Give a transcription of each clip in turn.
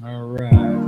All right.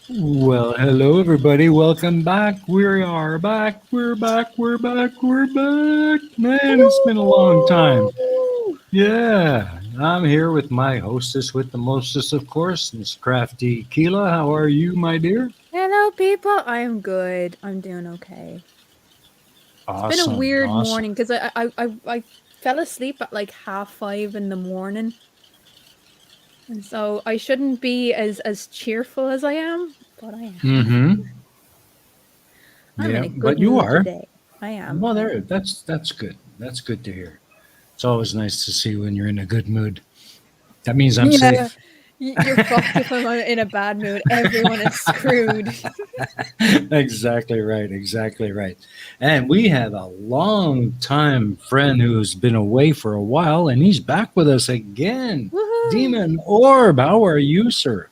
Well, hello everybody. Welcome back. We are back. We're back. We're back. We're back. Man, it's been a long time. Yeah, I'm here with my hostess with the mostest, of course, Miss Crafty Keela. How are you, my dear? Hello, people. I'm good. I'm doing okay. Awesome. It's been a weird awesome. morning because I fell asleep at like 5:30 in the morning, and so I shouldn't be as cheerful as I am, but I am. Mm-hmm. I'm Yeah, in a good but you mood are. today. I am. Well, I there. am. That's good. That's good to hear. It's always nice to see when you're in a good mood. That means I'm Yeah, safe. you're fucked if I'm in a bad mood. Everyone is screwed. Exactly right. Exactly right. And we have a long time friend who's been away for a while, and he's back with us again. Woohoo! Demon Orb, how are you, sir?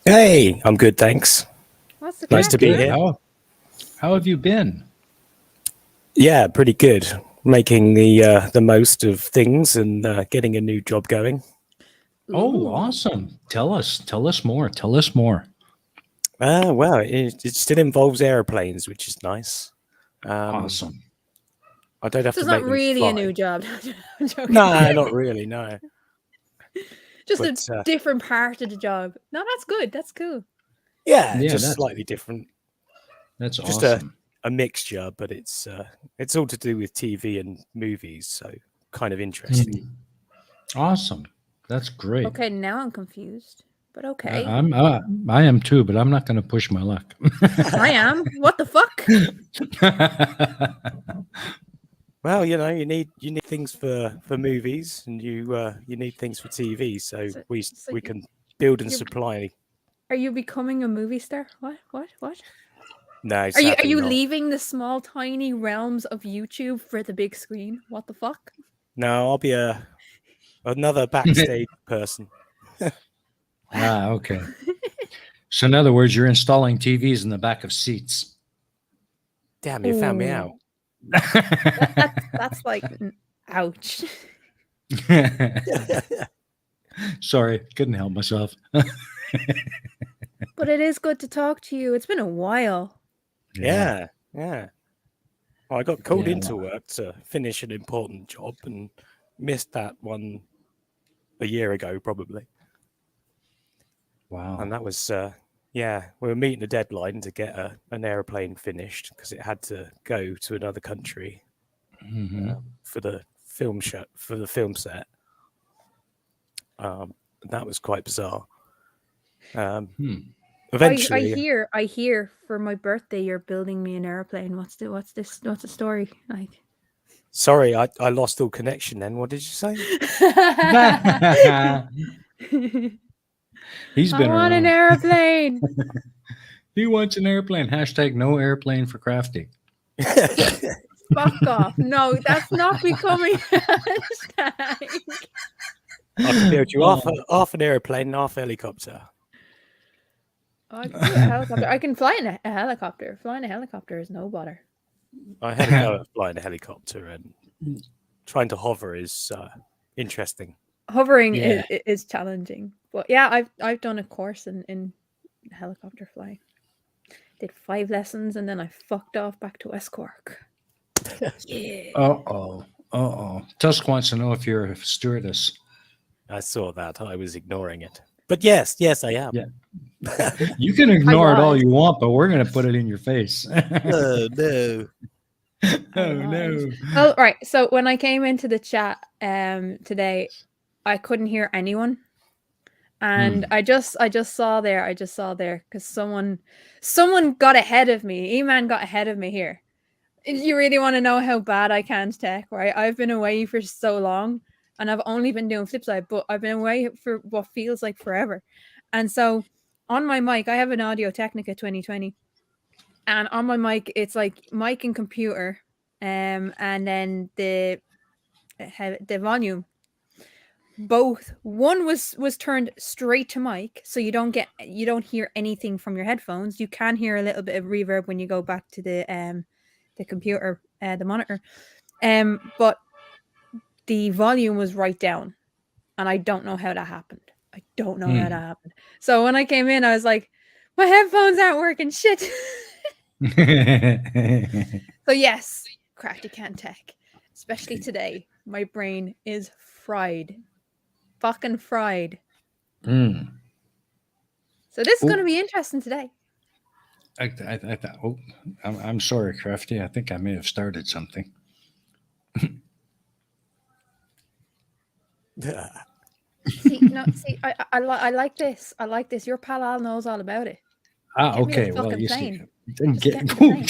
Hey, I'm good, thanks. What's the Nice crack, to be man? here. How have you been? Yeah, pretty good. Making the most of things and getting a new job going. Oh, Ooh. awesome. Tell us more. Tell us more. Well, it still involves airplanes, which is nice. Awesome. I don't have So to it's not make them really fly. a new job. I'm joking. No, not really. No, Just but a different part of the job. No, that's good. That's cool. yeah, Yeah, just slightly different. that's Just awesome. a mixture, but it's all to do with TV and movies, so kind of interesting. Mhm. Awesome. That's great. Okay, now I'm confused. But okay. I am too, but I'm not going to push my luck. I am. What the fuck? Well, you need things for movies, and you need things for TV. So So, we can build and you're, supply. are you becoming a movie star? What? What? No, Are sadly you not. leaving the small tiny realms of YouTube for the big screen? What the fuck? No, I'll be another backstage person. Okay. So in other words, you're installing TVs in the back of seats. Damn, you found me out. That's like ouch. Sorry, couldn't help myself. But it is good to talk to you. It's been a while. Yeah. Well, I got called Yeah. into work to finish an important job and missed that one a year ago, probably. Wow. And that was we were meeting a deadline to get an airplane finished because it had to go to another country for the film set. That was quite bizarre. Eventually, I hear for my birthday you're building me an airplane. What's the story like? sorry, I lost all connection then. What did you say? He's been I want around. an airplane. He wants an airplane. Hashtag no airplane for Crafty. Fuck off. No, that's not becoming hashtag. I can build you half an airplane and half a helicopter. I can do a helicopter. I can fly in a helicopter. Flying a helicopter is no bother. I had a go at flying a helicopter, and trying to hover is interesting. Hovering is challenging. But yeah, I've done a course in helicopter flying. Did 5 lessons and then I fucked off back to West Cork. Yeah. Uh-oh. Tusk wants to know if you're a stewardess. I saw that. I was ignoring it. But yes, I am. Yeah. You can ignore it all you want, but we're going to put it in your face. Oh, no. Oh, no. Oh, right. So when I came into the chat today, I couldn't hear anyone. And I just saw there because someone got ahead of me. E-Man got ahead of me here. You really want to know how bad I can tech, right? I've been away for so long and I've only been doing Flipside, but I've been away for what feels like forever. And so on my mic, I have an Audio Technica 2020, and on my mic, it's like mic and computer, and then the volume. Both one was turned straight to mic, so you don't hear anything from your headphones. You can hear a little bit of reverb when you go back to the computer, the monitor, but the volume was right down, and I don't know how that happened. I don't know how that happened. So when I came in, I was like, my headphones aren't working. Shit. So yes, Crafty Can Tech, especially today, my brain is fried. Fucking fried. So this is going to be interesting today. I'm sorry, Crafty. I think I may have started something. See, I like this. I like this. Your pal Al knows all about it. Get me Okay. the Well, fucking you plane. see, Just get me the plane.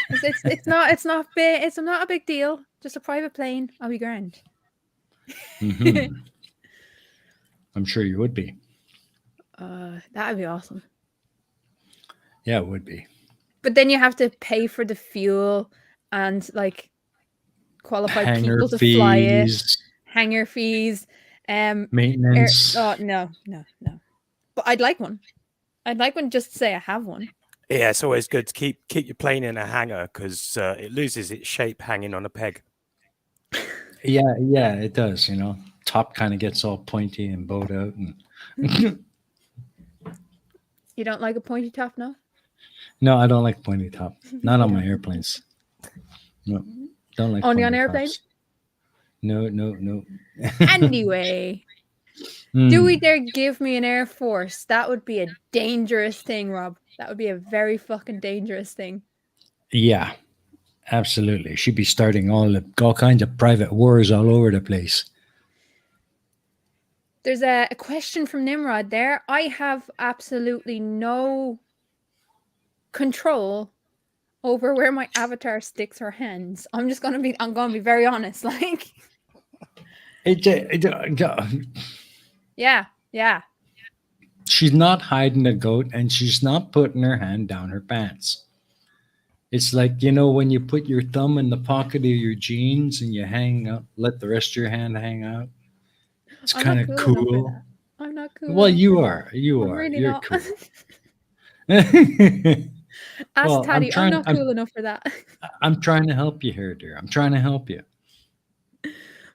It's not big. It's not a big deal. Just a private plane. I'll be grand. I'm sure you would be. That would be awesome. Yeah, it would be. But then you have to pay for the fuel and like qualified Hangar people to fees, fly it. Hangar fees, maintenance. No. But I'd like one. I'd like one just to say I have one. Yeah, it's always good to keep your plane in a hangar because it loses its shape hanging on a peg. Yeah, it does. Top kind of gets all pointy and bowed out, and You don't like a pointy top, no? no, I don't like pointy top. Not on my airplanes. No, don't like only pointy on airplanes. tops. No. Anyway, do we dare give me an Air Force? That would be a dangerous thing, Rob. That would be a very fucking dangerous thing. Yeah, absolutely. She'd be starting all kinds of private wars all over the place. There's a question from Nimrod there. I have absolutely no control over where my avatar sticks her hands. I'm gonna be very honest. Like, yeah. She's not hiding the goat, and she's not putting her hand down her pants. It's like, when you put your thumb in the pocket of your jeans and you hang up, let the rest of your hand hang out. It's kind of cool. I'm not cool. Well, you are. I'm really You're not. cool. Ask Taddy. I'm not cool enough for that. I'm trying to help you here, dear. I'm trying to help you.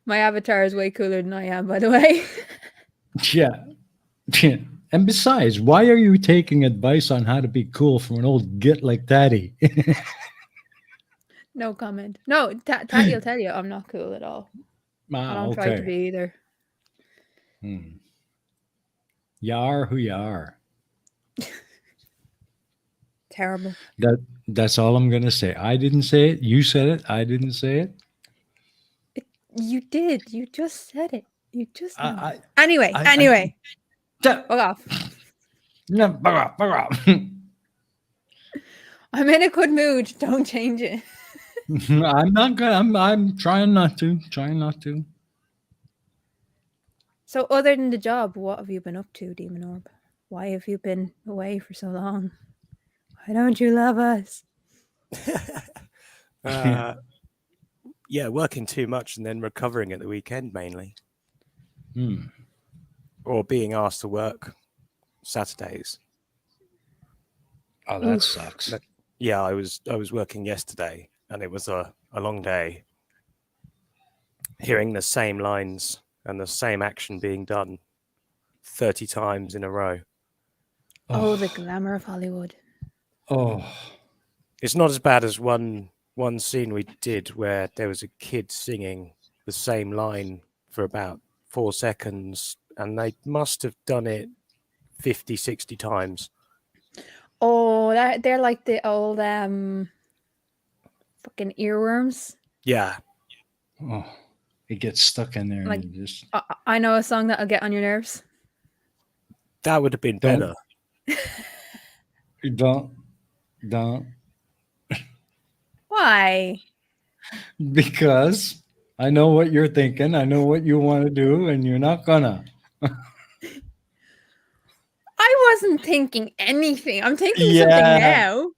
My avatar is way cooler than I am, by the way. Yeah. And besides, why are you taking advice on how to be cool from an old git like Taddy? No comment. No, Taddy will tell you I'm not cool at all. I don't try to be either. You are who you are. Terrible. That's all I'm gonna say. I didn't say it. You said it. I didn't say it. You did. You just said it. You just. Anyway. Fuck off. No, fuck off. I'm in a good mood. Don't change it. I'm not gonna. I'm trying not to. So, other than the job, what have you been up to, Demon Orb? Why have you been away for so long? Why don't you love us? Yeah, working too much and then recovering at the weekend mainly. Or being asked to work Saturdays. Oh, that sucks. But, yeah, I was working yesterday and it was a long day. Hearing the same lines and the same action being done 30 times in a row. Oh, the glamour of Hollywood. Oh. It's not as bad as one scene we did where there was a kid singing the same line for about 4 seconds and they must have done it 50, 60 times. Oh, they're like the old fucking earworms. Yeah. Oh, it gets stuck in there. Like, and just... I know a song that'll get on your nerves. That would have been better. Don't. Why? Because I know what you're thinking. I know what you want to do, and you're not gonna. I wasn't thinking anything. I'm thinking something Yeah. now.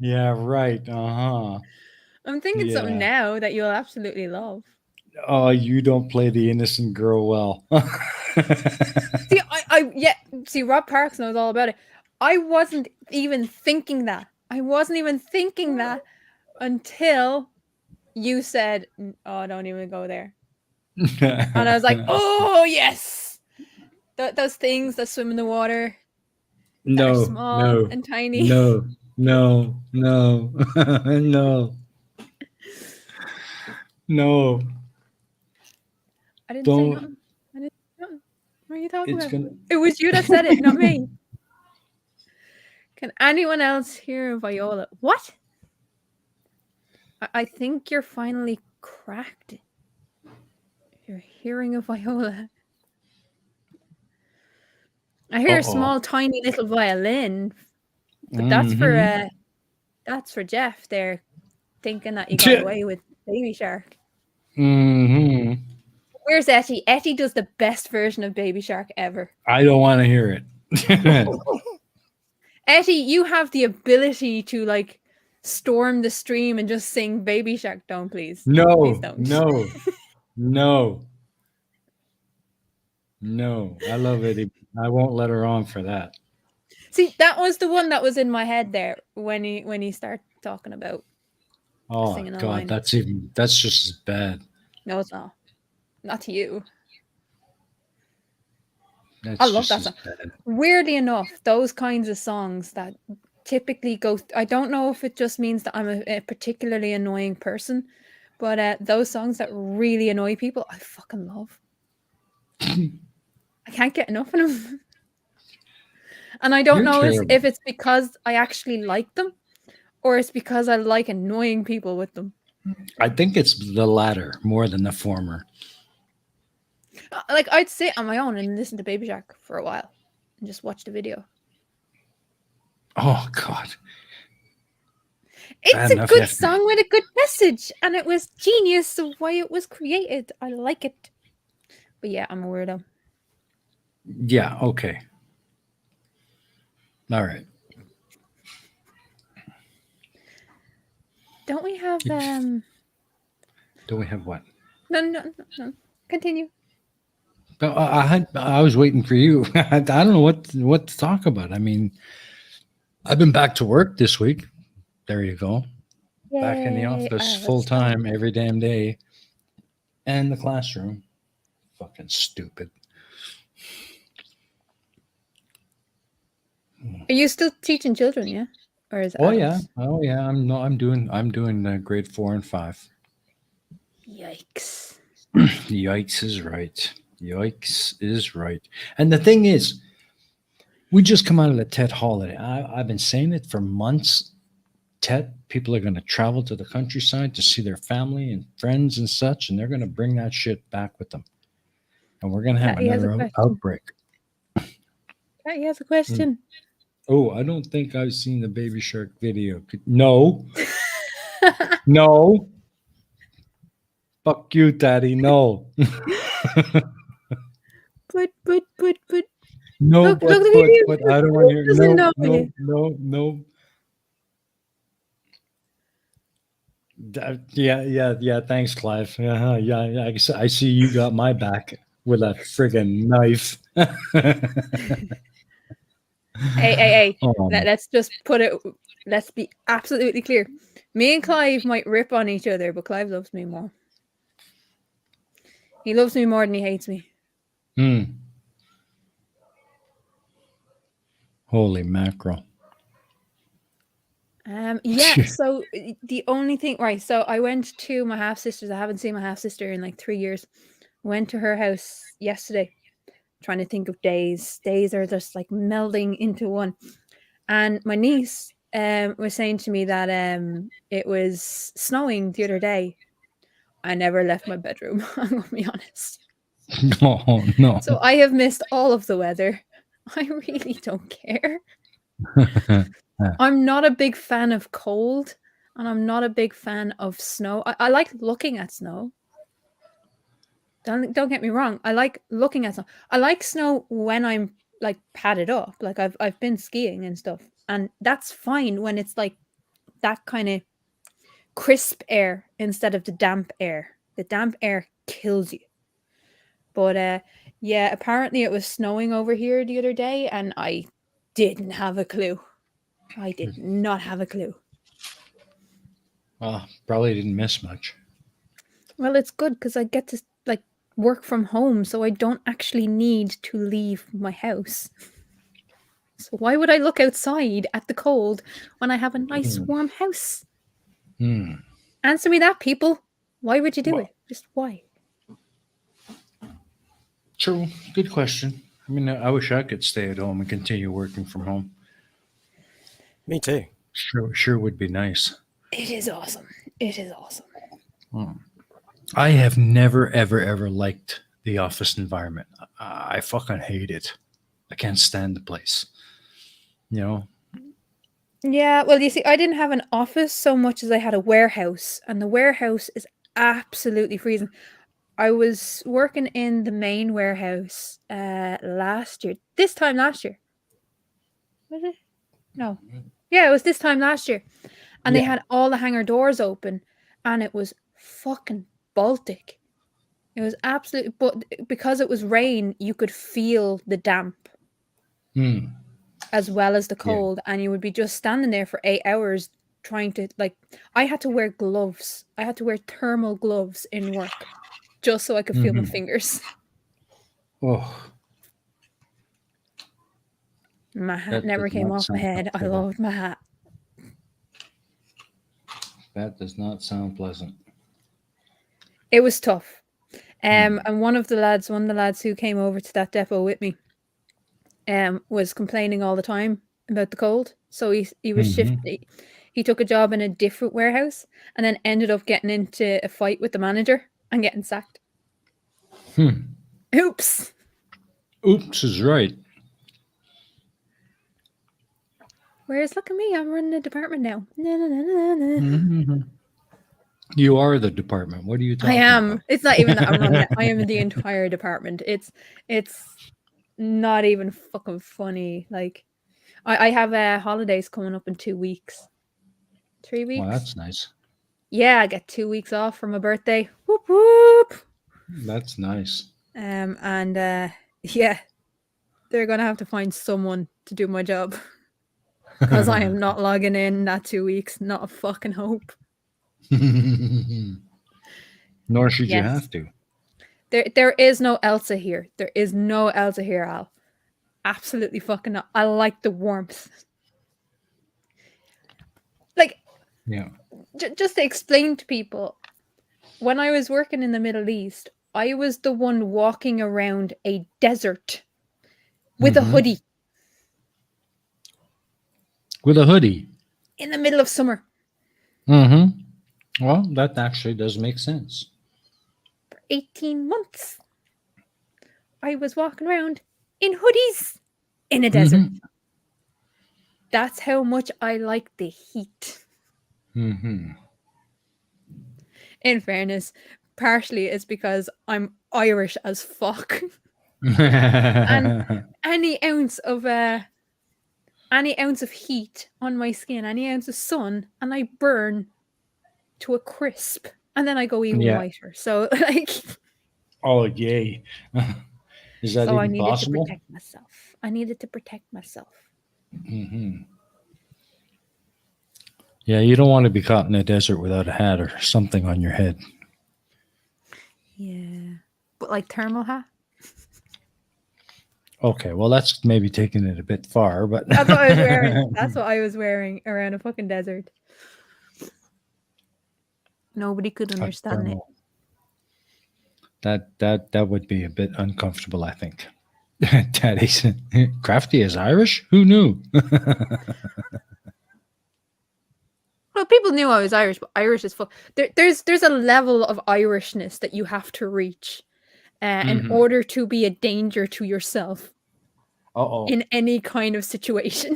Yeah, right. I'm thinking something Yeah. now that you'll absolutely love. Oh, you don't play the innocent girl well. See, yeah, see, Rob Parks knows all about it. I wasn't even thinking that. I wasn't even thinking that until you said, "Oh, don't even go there." And I was like, "Oh, yes." Those things that swim in the water that are No, small no, and tiny. no, no, no, no, no. I didn't say Don't. nothing. I didn't say nothing. What are you talking It's about? gonna. It was you that said it, not me. Can anyone else hear Viola? What? I think you're finally cracked. You're hearing a viola. I hear a Uh-oh. small, tiny little violin, but Mm-hmm. that's for Jeff there, thinking that you got away with Baby Shark. Mm-hmm. Where's Etty? Etty does the best version of Baby Shark ever. I don't want to hear it. Etty, you have the ability to like storm the stream and just sing Baby Shark. Don't please. Please No, don't. no, no, no. I love it. I won't let her on for that. See, that was the one that was in my head there when he started talking about Oh singing a God, line. that's just as bad. No, it's not. Not to you. That's I love just that as song. bad. Weirdly enough, those kinds of songs that typically go, I don't know if it just means that I'm a particularly annoying person, but those songs that really annoy people, I fucking love. I can't get enough of them. And I don't You're know terrible. if it's because I actually like them or it's because I like annoying people with them. I think it's the latter more than the former. Like, I'd sit on my own and listen to Baby Shark for a while and just watch the video. Oh God. It's Bad a enough good yesterday. song with a good message, and it was genius the way it was created. I like it. But yeah, I'm a weirdo. Yeah, okay. All right. Don't we have Do we have what? no. Continue. I was waiting for you. I don't know what to talk about. I mean, I've been back to work this week. There you go. Back in the Yay. office I full was time every damn day. And the classroom. Fucking stupid. Are you still teaching children, yeah? Or is it Oh yeah. adults? Oh yeah. I'm doing grade 4 and 5. Yikes. Yikes is right. Yikes is right. And the thing is, we just come out of the Tet holiday. I've been saying it for months. Tet, people are going to travel to the countryside to see their family and friends and such, and they're going to bring that shit back with them. And we're going to have Patty has a another question. outbreak. Patty has a question. Oh, I don't think I've seen the Baby Shark video. No, no. Fuck you, Daddy. No. but No, look the but video. I don't want to hear. Doesn't No, know no, you. no, no. Yeah. Thanks, Clive. Yeah. I see you got my back with a friggin' knife. Hey. Um, Let's just put it. Let's be absolutely clear. Me and Clive might rip on each other, but Clive loves me more. He loves me more than he hates me. Holy mackerel. Yeah, so the only thing, right, so I went to my half sister's. I haven't seen my half sister in like 3 years. Went to her house yesterday, trying to think of days. Days are just like melding into one. And my niece was saying to me that it was snowing the other day. I never left my bedroom, I'm gonna be honest. Oh, no. So I have missed all of the weather. I really don't care. I'm not a big fan of cold, and I'm not a big fan of snow. I like looking at snow. Don't get me wrong. I like looking at snow. I like snow when I'm like padded up. Like I've been skiing and stuff, and that's fine when it's like that kind of crisp air instead of the damp air. The damp air kills you. But yeah, apparently it was snowing over here the other day, and I didn't have a clue. I did not have a clue. Probably didn't miss much. Well, it's good because I get to like work from home, so I don't actually need to leave my house. So why would I look outside at the cold when I have a nice warm house? Answer me that, people. Why would you do it? Just why? True. Good question. I mean, I wish I could stay at home and continue working from home. Me too. Sure would be nice. It is awesome. It is awesome. I have never, ever liked the office environment. I fucking hate it. I can't stand the place. You know? Yeah, well, you see, I didn't have an office so much as I had a warehouse, and the warehouse is absolutely freezing. I was working in the main warehouse last year. This time last year. Was it? No. Yeah, it was this time last year. And they had all the hangar doors open, and it was fucking Baltic. It was absolutely, but because it was rain, you could feel the damp as well as the cold, and you would be just standing there for 8 hours trying to, like, I had to wear gloves. I had to wear thermal gloves in work just so I could feel my fingers. Oh, My hat that never does came not off my sound head. I comfortable. loved my hat. That does not sound pleasant. It was tough. And one of the lads who came over to that depot with me, was complaining all the time about the cold. So he was shifting. He took a job in a different warehouse and then ended up getting into a fight with the manager and getting sacked. Oops. Oops is right. Whereas, look at me, I'm running a department now. No. You are the department. What are you I talking am. about? It's not even that I'm running it. I am the entire department. It's not even fucking funny. Like, I have holidays coming up in 2 weeks. 3 weeks. Well, that's nice. Yeah, I get 2 weeks off for my birthday. Whoop whoop. That's nice. Yeah, they're gonna have to find someone to do my job because I am not logging in that 2 weeks. Not a fucking hope. Nor should you Yes. have to. There is no Elsa here. There is no Elsa here, Al. Absolutely fucking not. I like the warmth. Like, Yeah. just to explain to people, when I was working in the Middle East, I was the one walking around a desert with a hoodie With a hoodie. in the middle of summer Well, that actually does make sense. for 18 months. I was walking around in hoodies in a desert. That's how much I like the heat. In fairness, partially it's because I'm Irish as fuck. And any ounce of heat on my skin, any ounce of sun, and I burn to a crisp, and then I go even whiter. So like, Oh, yay. Is that so I even needed possible? to protect myself. I needed to protect myself. Yeah, you don't want to be caught in a desert without a hat or something on your head. Yeah, but like thermal hat. Okay, well, that's maybe taking it a bit far, but That's what I was wearing. That's what I was wearing around a fucking desert. Nobody could understand it. That would be a bit uncomfortable, I think. Daddy's Crafty is Irish? Who knew? Well, people knew I was Irish, but Irish is fuck. There's a level of Irishness that you have to reach in order to be a danger to yourself in any kind of situation.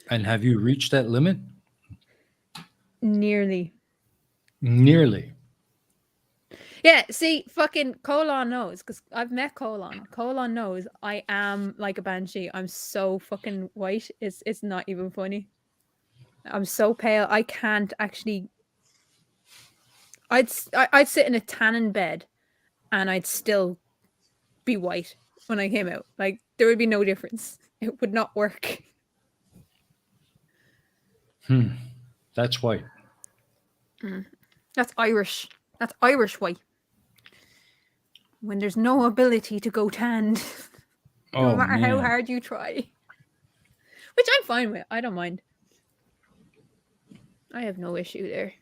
And have you reached that limit? Nearly. Nearly. Yeah, see, fucking Colon knows, because I've met Colon. Colon knows I am like a banshee. I'm so fucking white. It's not even funny. I'm so pale. I can't actually. I'd sit in a tannin bed, and I'd still be white when I came out. Like there would be no difference. It would not work. That's white. That's Irish. That's Irish white. When there's no ability to go tanned, no Oh matter how man. hard you try. Which I'm fine with. I don't mind. I have no issue there.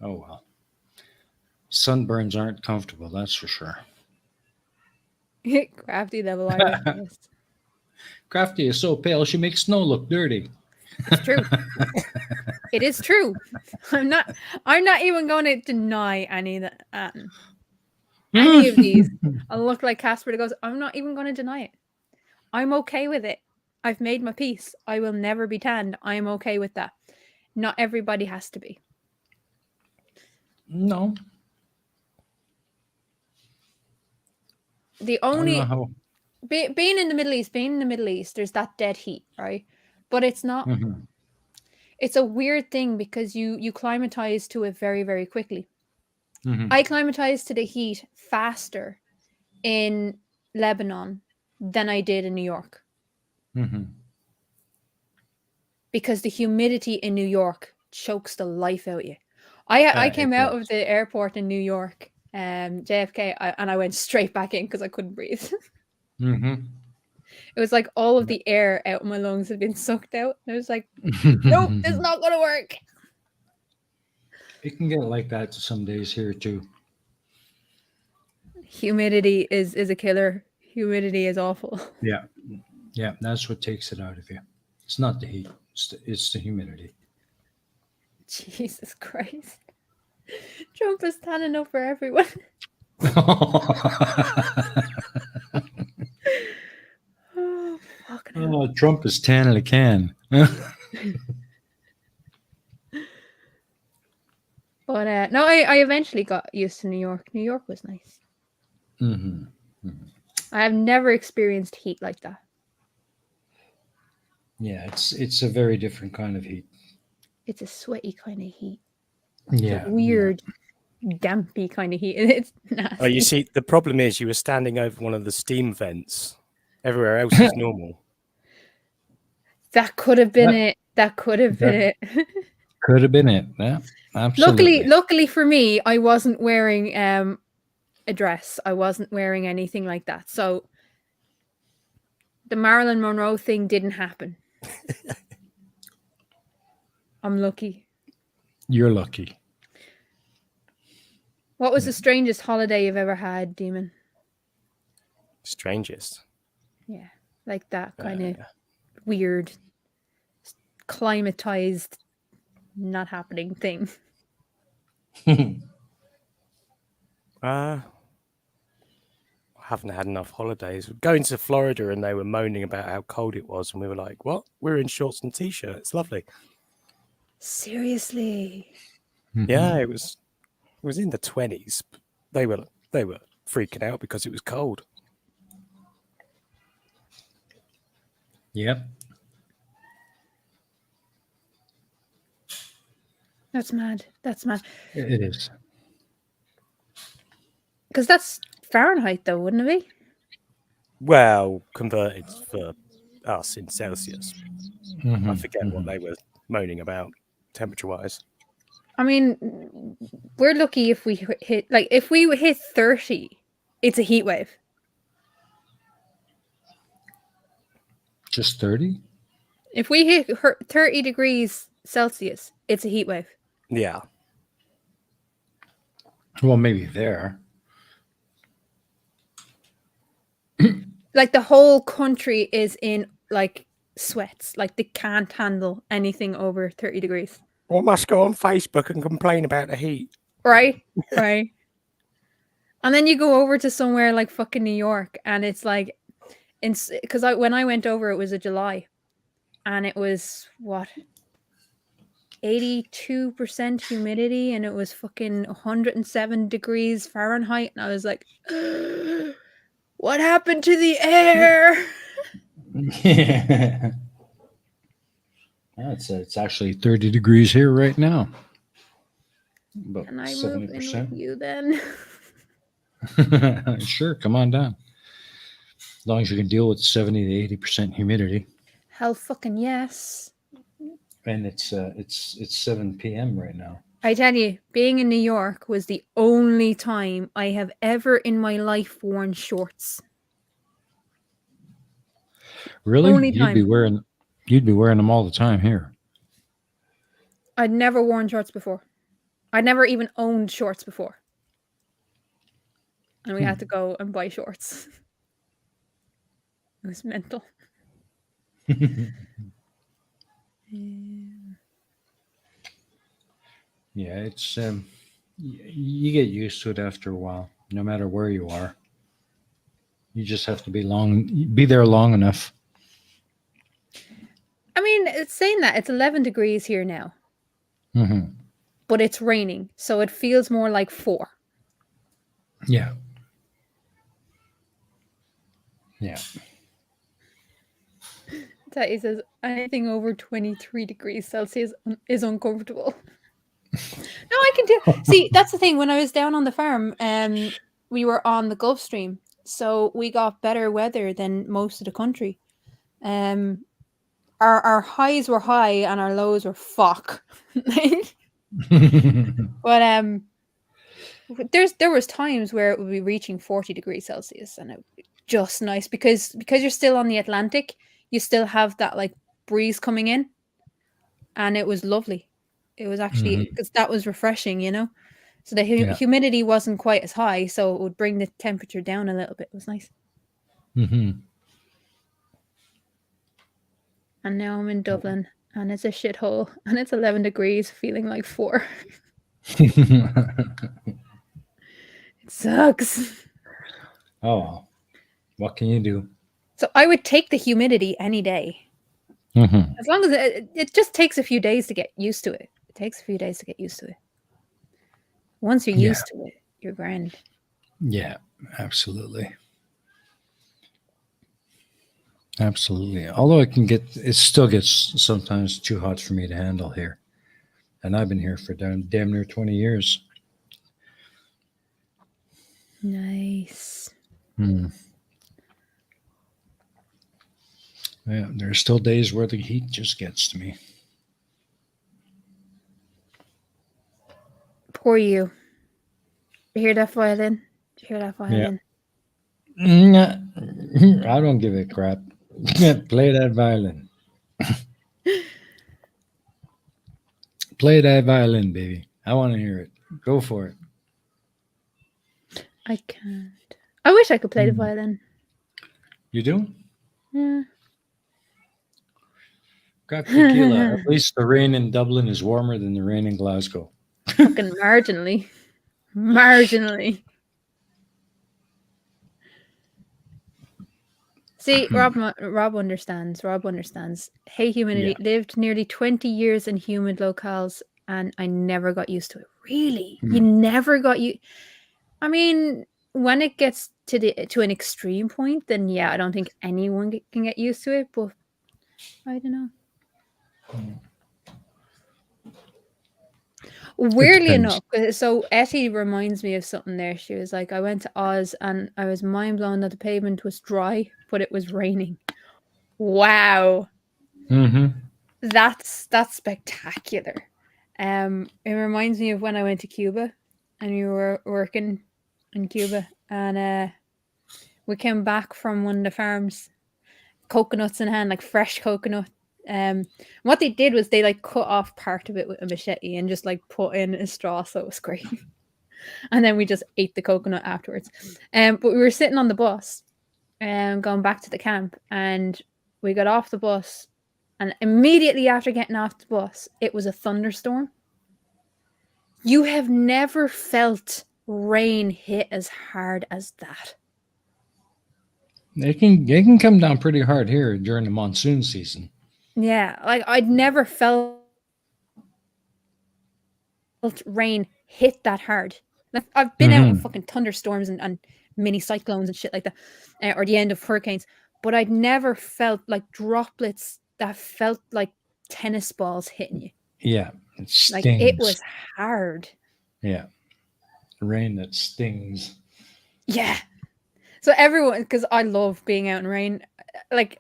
Oh well. Sunburns aren't comfortable, that's for sure. Crafty level Irishness. Crafty is so pale she makes snow look dirty. It's true. It is true. I'm not even going to deny any of that. Any of these. I look like Casper that goes, I'm not even going to deny it. I'm okay with it. I've made my peace. I will never be tanned. I'm okay with that. Not everybody has to be. No. The I don't only know how. being in the Middle East, there's that dead heat, right? But it's not. Mhm. It's a weird thing because you climatize to it very, very quickly. Mhm. I climatized to the heat faster in Lebanon than I did in New York Mhm. because the humidity in New York chokes the life out of you. I came It out does. of the airport in New York, JFK, and I went straight back in because I couldn't breathe. Mhm. It was like all of the air out of my lungs had been sucked out. I was like, nope, it's not going to work. It can get like that some days here too. Humidity is a killer. Humidity is awful. Yeah. Yeah, that's what takes it out of you. It's not the heat, it's the humidity. Jesus Christ. Trump is tanning up for everyone. Oh, fucking hell. Oh, Trump is tan in a can. But no, I eventually got used to New York. New York was nice. Hmm. I have never experienced heat like that. Yeah, it's a very different kind of heat. It's a sweaty kind of heat. Yeah, Weird, dampy kind of heat. It's nasty. Oh, you see, the problem is you were standing over one of the steam vents. Everywhere else is normal. That could have been That- it. That could have been it. could have been it. Yeah, absolutely. Luckily for me, I wasn't wearing a dress. I wasn't wearing anything like that. So the Marilyn Monroe thing didn't happen. I'm lucky. You're lucky. What was the strangest holiday you've ever had, Demon? Strangest. Yeah, like that kind of weird, climatized, not happening thing. I haven't had enough holidays. Going to Florida and they were moaning about how cold it was, and we were like, "What? We're in shorts and t-shirts. It's lovely." Seriously. Yeah, it was in the 20s. They were freaking out because it was cold. Yep. That's mad. That's mad. It is. Because that's Fahrenheit, though, wouldn't it be? Well, converted for us in Celsius. Mhm, I forget what mhm. they were moaning about temperature-wise. I mean, we're lucky if we hit, like, if we hit 30, it's a heat wave. Just 30? If we hit 30 degrees Celsius, it's a heat wave. Yeah. Well, maybe there. Like, the whole country is in, like, sweats. Like, they can't handle anything over 30 degrees. Or must go on Facebook and complain about the heat. Right? Right. And then you go over to somewhere like fucking New York, and it's like, because when I went over, it was a July, and it was what, 82% humidity, and it was fucking 107 degrees Fahrenheit. And I was like, what happened to the air? Yeah. It's actually 30 degrees here right now. About Can I move in with 70%. you then? Sure, come on down. As long as you can deal with 70 to 80% humidity. Hell fucking yes. And it's 7 p.m. right now. I tell you, being in New York was the only time I have ever in my life worn shorts. Really? Only time. You'd be wearing them all the time here. I'd never worn shorts before. I'd never even owned shorts before. And we had to go and buy shorts. It was mental. Yeah, it's you get used to it after a while, no matter where you are. You just have to be there long enough. I mean, it's saying that it's 11 degrees here now, Mm-hmm. but it's raining, so it feels more like 4. Yeah. Yeah. That he says anything over 23 degrees Celsius is uncomfortable. No, I can do. See, that's the thing. When I was down on the farm, we were on the Gulf Stream, so we got better weather than most of the country. Our highs were high and our lows were fuck. But there was times where it would be reaching 40 degrees Celsius, and it would be just nice because you're still on the Atlantic, you still have that like breeze coming in, and it was lovely. It was actually because that was refreshing, you know. So the Yeah. humidity wasn't quite as high, so it would bring the temperature down a little bit. It was nice. Mm-hmm. And now I'm in Dublin, and it's a shithole, and it's 11 degrees, feeling like 4. It sucks. Oh, well. What can you do? So I would take the humidity any day. Mm-hmm. As long as it just takes a few days to get used to it. It takes a few days to get used to it. Once you're Yeah. used to it, you're grand. Yeah, absolutely. Absolutely. Although it still gets sometimes too hot for me to handle here. And I've been here for damn near 20 years. Nice. Yeah, there's still days where the heat just gets to me. Poor you. You hear that violin? You hear that violin? I don't give a crap. Play that violin. Play that violin, baby. I want to hear it. Go for it. I can't. I wish I could play the violin. You do? Yeah. Got tequila. At least the rain in Dublin is warmer than the rain in Glasgow. Fucking marginally. Marginally. See, Rob understands. Rob understands. Hey, humidity. Lived nearly 20 years in humid locales, and I never got used to it. Really? You never got you. I mean, when it gets to an extreme point, then yeah, I don't think anyone can get used to it. But I don't know. Weirdly enough, so Etty reminds me of something there. She was like, I went to Oz and I was mind blown that the pavement was dry, but it was raining. Wow. Mm-hmm. That's spectacular. It reminds me of when I went to Cuba and we were working in Cuba, and we came back from one of the farms, coconuts in hand, like fresh coconut. What they did was they like cut off part of it with a machete and just like put in a straw, so it was great. And then we just ate the coconut afterwards. But we were sitting on the bus, going back to the camp, and we got off the bus, and immediately after getting off the bus, it was a thunderstorm. You have never felt rain hit as hard as that. It can come down pretty hard here during the monsoon season. Yeah, like I'd never felt rain hit that hard. Like, I've been out in fucking thunderstorms and mini cyclones and shit like that, or the end of hurricanes, but I'd never felt like droplets that felt like tennis balls hitting you. Yeah, it Like, it stings. was hard. Yeah, rain that stings. Yeah. So everyone, because I love being out in rain, like,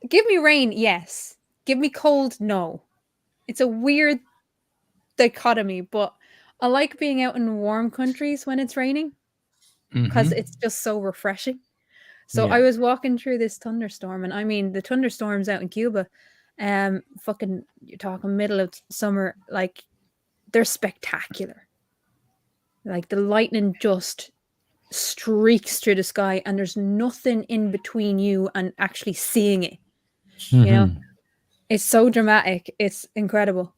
give me rain, yes. Give me cold, no. It's a weird dichotomy, but I like being out in warm countries when it's raining because it's just so refreshing. So I Yeah. was walking through this thunderstorm, and I mean the thunderstorms out in Cuba, fucking, you're talking middle of summer, like, they're spectacular. Like, the lightning just streaks through the sky, and there's nothing in between you and actually seeing it. You know, it's so dramatic. It's incredible.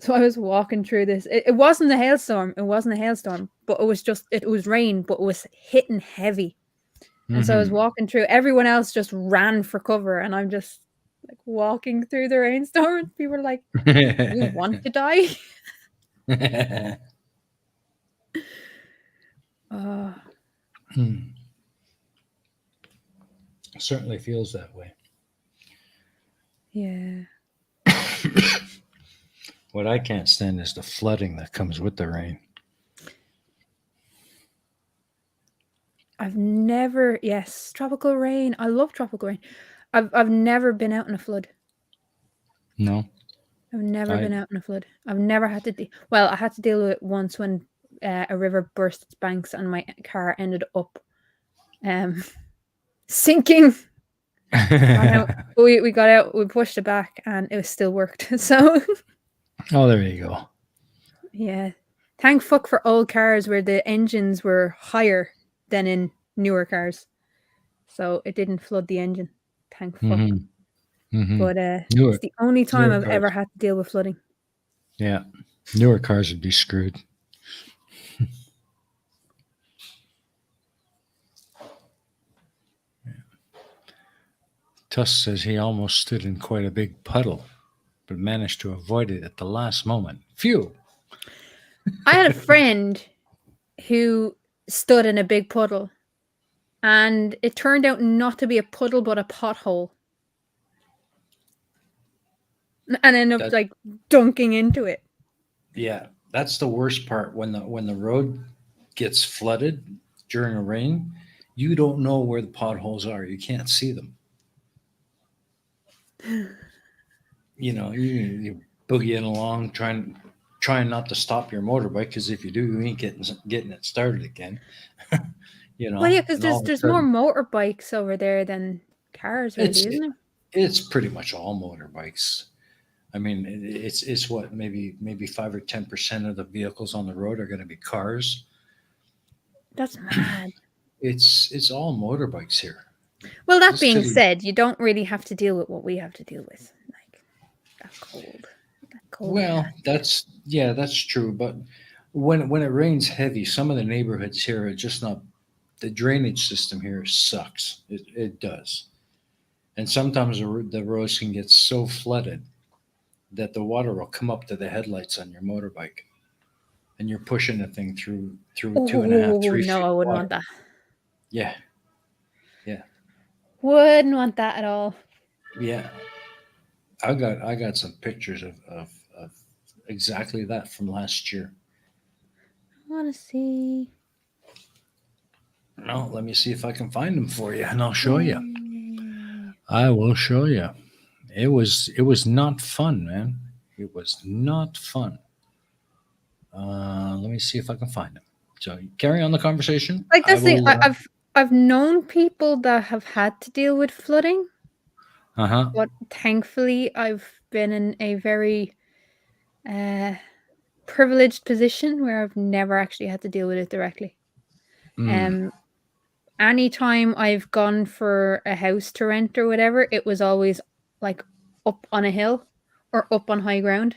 So I was walking through this. It wasn't a hailstorm. It wasn't a hailstorm, but it was rain, but it was hitting heavy. And so I was walking through. Everyone else just ran for cover, and I'm just like walking through the rainstorm. And people were like, "You want to die?" Oh, Certainly feels that way. yeah. What I can't stand is the flooding that comes with the rain. Yes, tropical rain. I love tropical rain. I've never been out in a flood. No, I've never been out in a flood. I've never had to I had to deal with it once when a river burst its banks and my car ended up sinking. We got out, we pushed it back, and it still worked. So Oh, there you go. yeah, thank fuck for old cars where the engines were higher than in newer cars, so it didn't flood the engine. Thank fuck. But it's the only time I've ever had to deal with flooding. Yeah, newer cars would be screwed. Tusk says he almost stood in quite a big puddle, but managed to avoid it at the last moment. Phew! I had a friend who stood in a big puddle, and it turned out not to be a puddle but a pothole, and ended up like dunking into it. Yeah, that's the worst part when the road gets flooded during a rain. You don't know where the potholes are. You can't see them. You boogieing along, trying not to stop your motorbike, because if you do, you ain't getting it started again. Well, yeah, because and all of a there's more sudden, motorbikes over there than cars, really, isn't there? it's pretty much all motorbikes. I mean, it's what, maybe 5 or 10% of the vehicles on the road are going to be cars. That's mad. It's all motorbikes here. Well, that This being city- said, you don't really have to deal with what we have to deal with, like that cold. Well, that's true. But when it rains heavy, some of the neighborhoods here are just not. The drainage system here sucks. It does, and sometimes the roads can get so flooded that the water will come up to the headlights on your motorbike, and you're pushing the thing through 2.5, Oh 3 no, feet I of wouldn't water. want that. Yeah, yeah, Wouldn't want that at all. yeah. I got some pictures of exactly that from last year. I want to see. No, let me see if I can find them for you, and I'll show you. Yay. I will show you. It was not fun, man. It was not fun. Let me see if I can find them. So carry on the conversation. Like, I that's the thing. will. I've known people that have had to deal with flooding, Uh-huh. but thankfully I've been in a very privileged position where I've never actually had to deal with it directly. Anytime I've gone for a house to rent or whatever, it was always like up on a hill or up on high ground.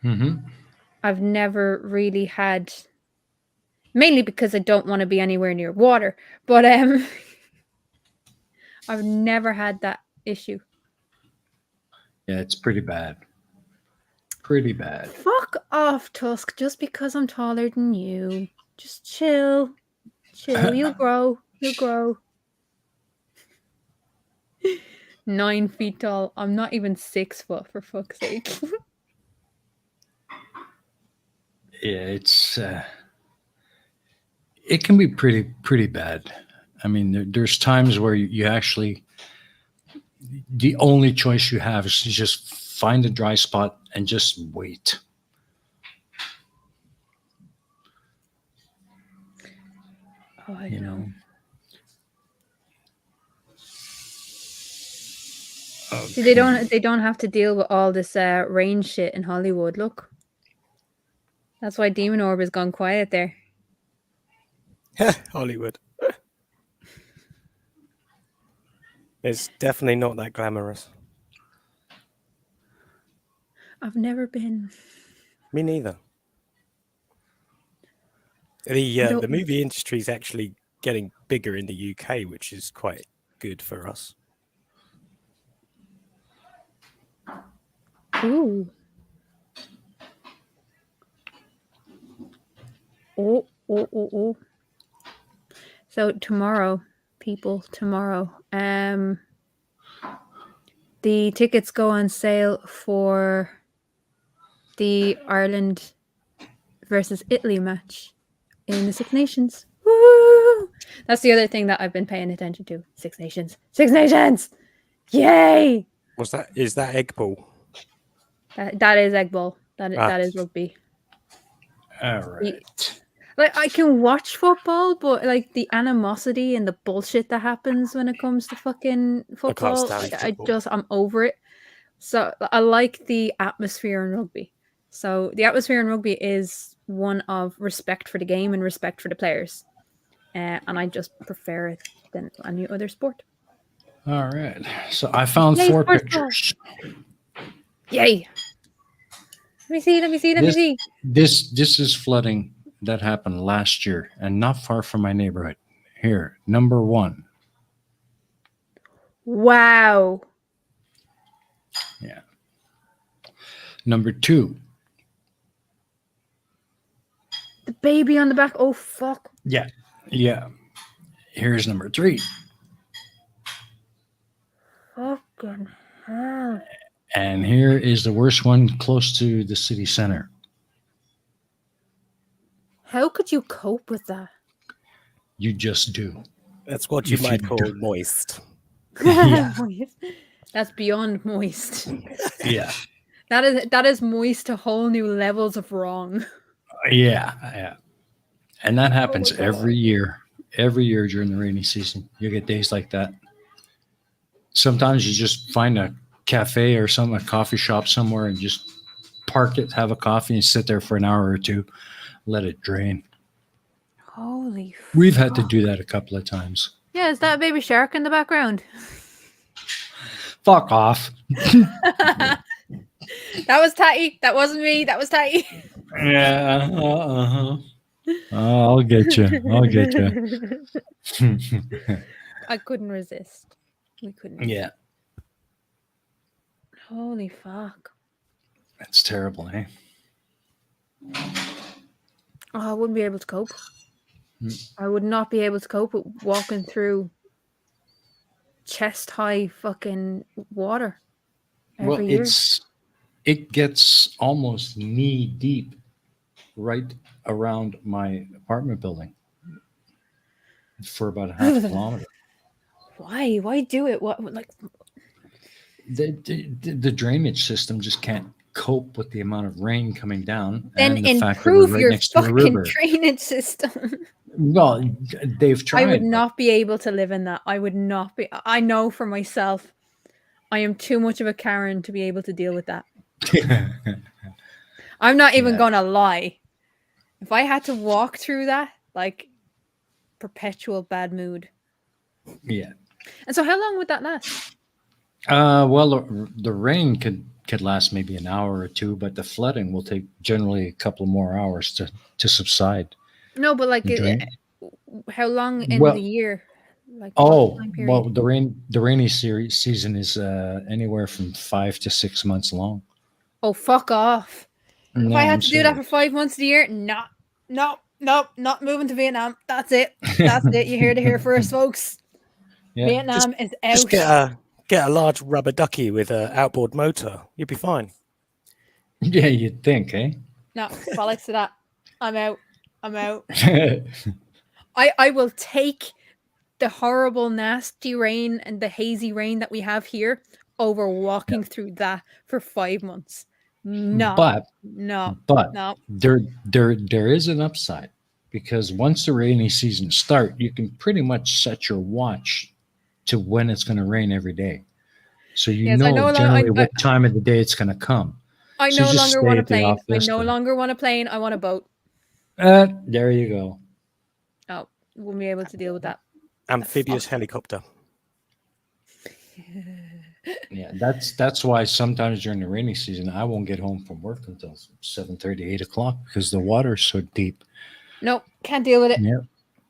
Mm-hmm. I've never really had, mainly because I don't want to be anywhere near water, but I've never had that issue. Yeah, it's pretty bad. pretty bad. Fuck off, Tusk, just because I'm taller than you. Just chill. Chill. You'll grow. You'll grow. 9 feet tall. I'm not even 6 foot, for fuck's sake. Yeah, it can be pretty bad. I mean, there's times where you actually the only choice you have is to just find a dry spot and just wait. Oh, I You know. know. See, they don't have to deal with all this rain shit in Hollywood. Look, that's why Demon Orb has gone quiet there. Hollywood. It's definitely not that glamorous. I've never been. Me neither. The movie industry is actually getting bigger in the UK, which is quite good for us. Ooh. Oh. So tomorrow, people, the tickets go on sale for the Ireland versus Italy match in the Six Nations. Woo! That's the other thing that I've been paying attention to. Six Nations. Six Nations! Yay! Is that egg ball? That is egg ball. That is rugby. All right. Like, I can watch football, but like the animosity and the bullshit that happens when it comes to fucking football, stand football. I'm over it. So I like the atmosphere in rugby. So the atmosphere in rugby is one of respect for the game and respect for the players, and I just prefer it than any other sport. All right. So I found Yay, 4 sports pictures. Yay! Let me see. This is flooding that happened last year and not far from my neighborhood. Here, number 1. Wow. Yeah. Number 2. The baby on the back. Oh, fuck. Yeah. Here's number 3. Fucking hell. And here is the worst one close to the city center. How could you cope with that? You just do. That's what you If you might call do. moist. Yeah. Moist. That's beyond moist. Yeah. That is moist to whole new levels of wrong. Yeah. And that happens God. every year. Every year during the rainy season. You get days like that. Sometimes you just find a cafe or a coffee shop somewhere and just park it, have a coffee, and sit there for an hour or two, let it drain. Holy We've had to do that a couple of times. Yeah, is that a baby shark in the background? Fuck off. That was Tatty. That wasn't me. That was Tatty. Yeah. Uh-huh. Oh, I'll get you. I couldn't resist. We couldn't. Yeah. Holy fuck. That's terrible, eh? Oh, I wouldn't be able to cope. I would not be able to cope with walking through chest high fucking water every year. It gets almost knee deep right around my apartment building for about a half a kilometer. Why do it? What, like, the drainage system just can't cope with the amount of rain coming down. Then and the fact that we're improve right your next to a fucking river. drainage system. Well, they've tried. I would not be able to live in that. I would not be. I know for myself, I am too much of a Karen to be able to deal with that. I'm not even gonna lie. If I had to walk through that, like, perpetual bad mood. Yeah. And so how long would that last? Well, the rain could last maybe an hour or two, but the flooding will take generally a couple more hours to subside. No, but like, how long in Well, the year? Like, oh, time period? well, the rainy season is anywhere from 5 to 6 months long. Oh, fuck off. No, If I had I'm to do that for serious. 5 months of the year, no, no, no, not moving to Vietnam. That's it. That's it. You heard it here first, folks. Yeah. Vietnam is Just out. get a large rubber ducky with an outboard motor. You'll be fine. Yeah, you'd think, eh? No, bollocks to that. I'm out. I'm out. I will take the horrible, nasty rain and the hazy rain that we have here over walking through that for 5 months. No, but no, but no. there is an upside because once the rainy season start, you can pretty much set your watch to when it's going to rain every day. So you Yes, I know no longer. generally what time of the day it's going to come. I So you no just longer stay want a at the plane. I office. no longer want a plane. I want a boat. There you go. Oh, we'll be able to deal with that. Amphibious helicopter. Yeah, that's why sometimes during the rainy season I won't get home from work until 7:30, 8 o'clock because the water's so deep. Nope, can't deal with it. Yeah.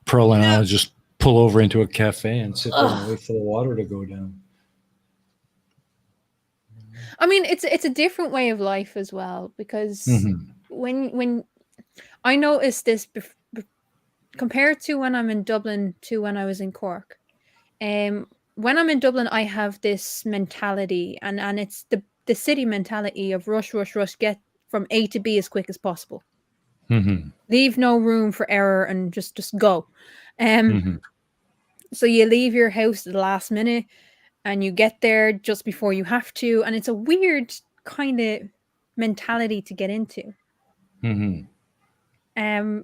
Pearl and I'll just pull over into a cafe and sit there and Ugh. wait for the water to go down. I mean, it's a different way of life as well because Mhm. when I noticed this compared to when I'm in Dublin to when I was in Cork. When I'm in Dublin, I have this mentality, and it's the city mentality of rush, rush, rush, get from A to B as quick as possible. Mhm. Leave no room for error and just go. Mhm. So you leave your house at the last minute and you get there just before you have to, and it's a weird kind of mentality to get into. Mhm. Um,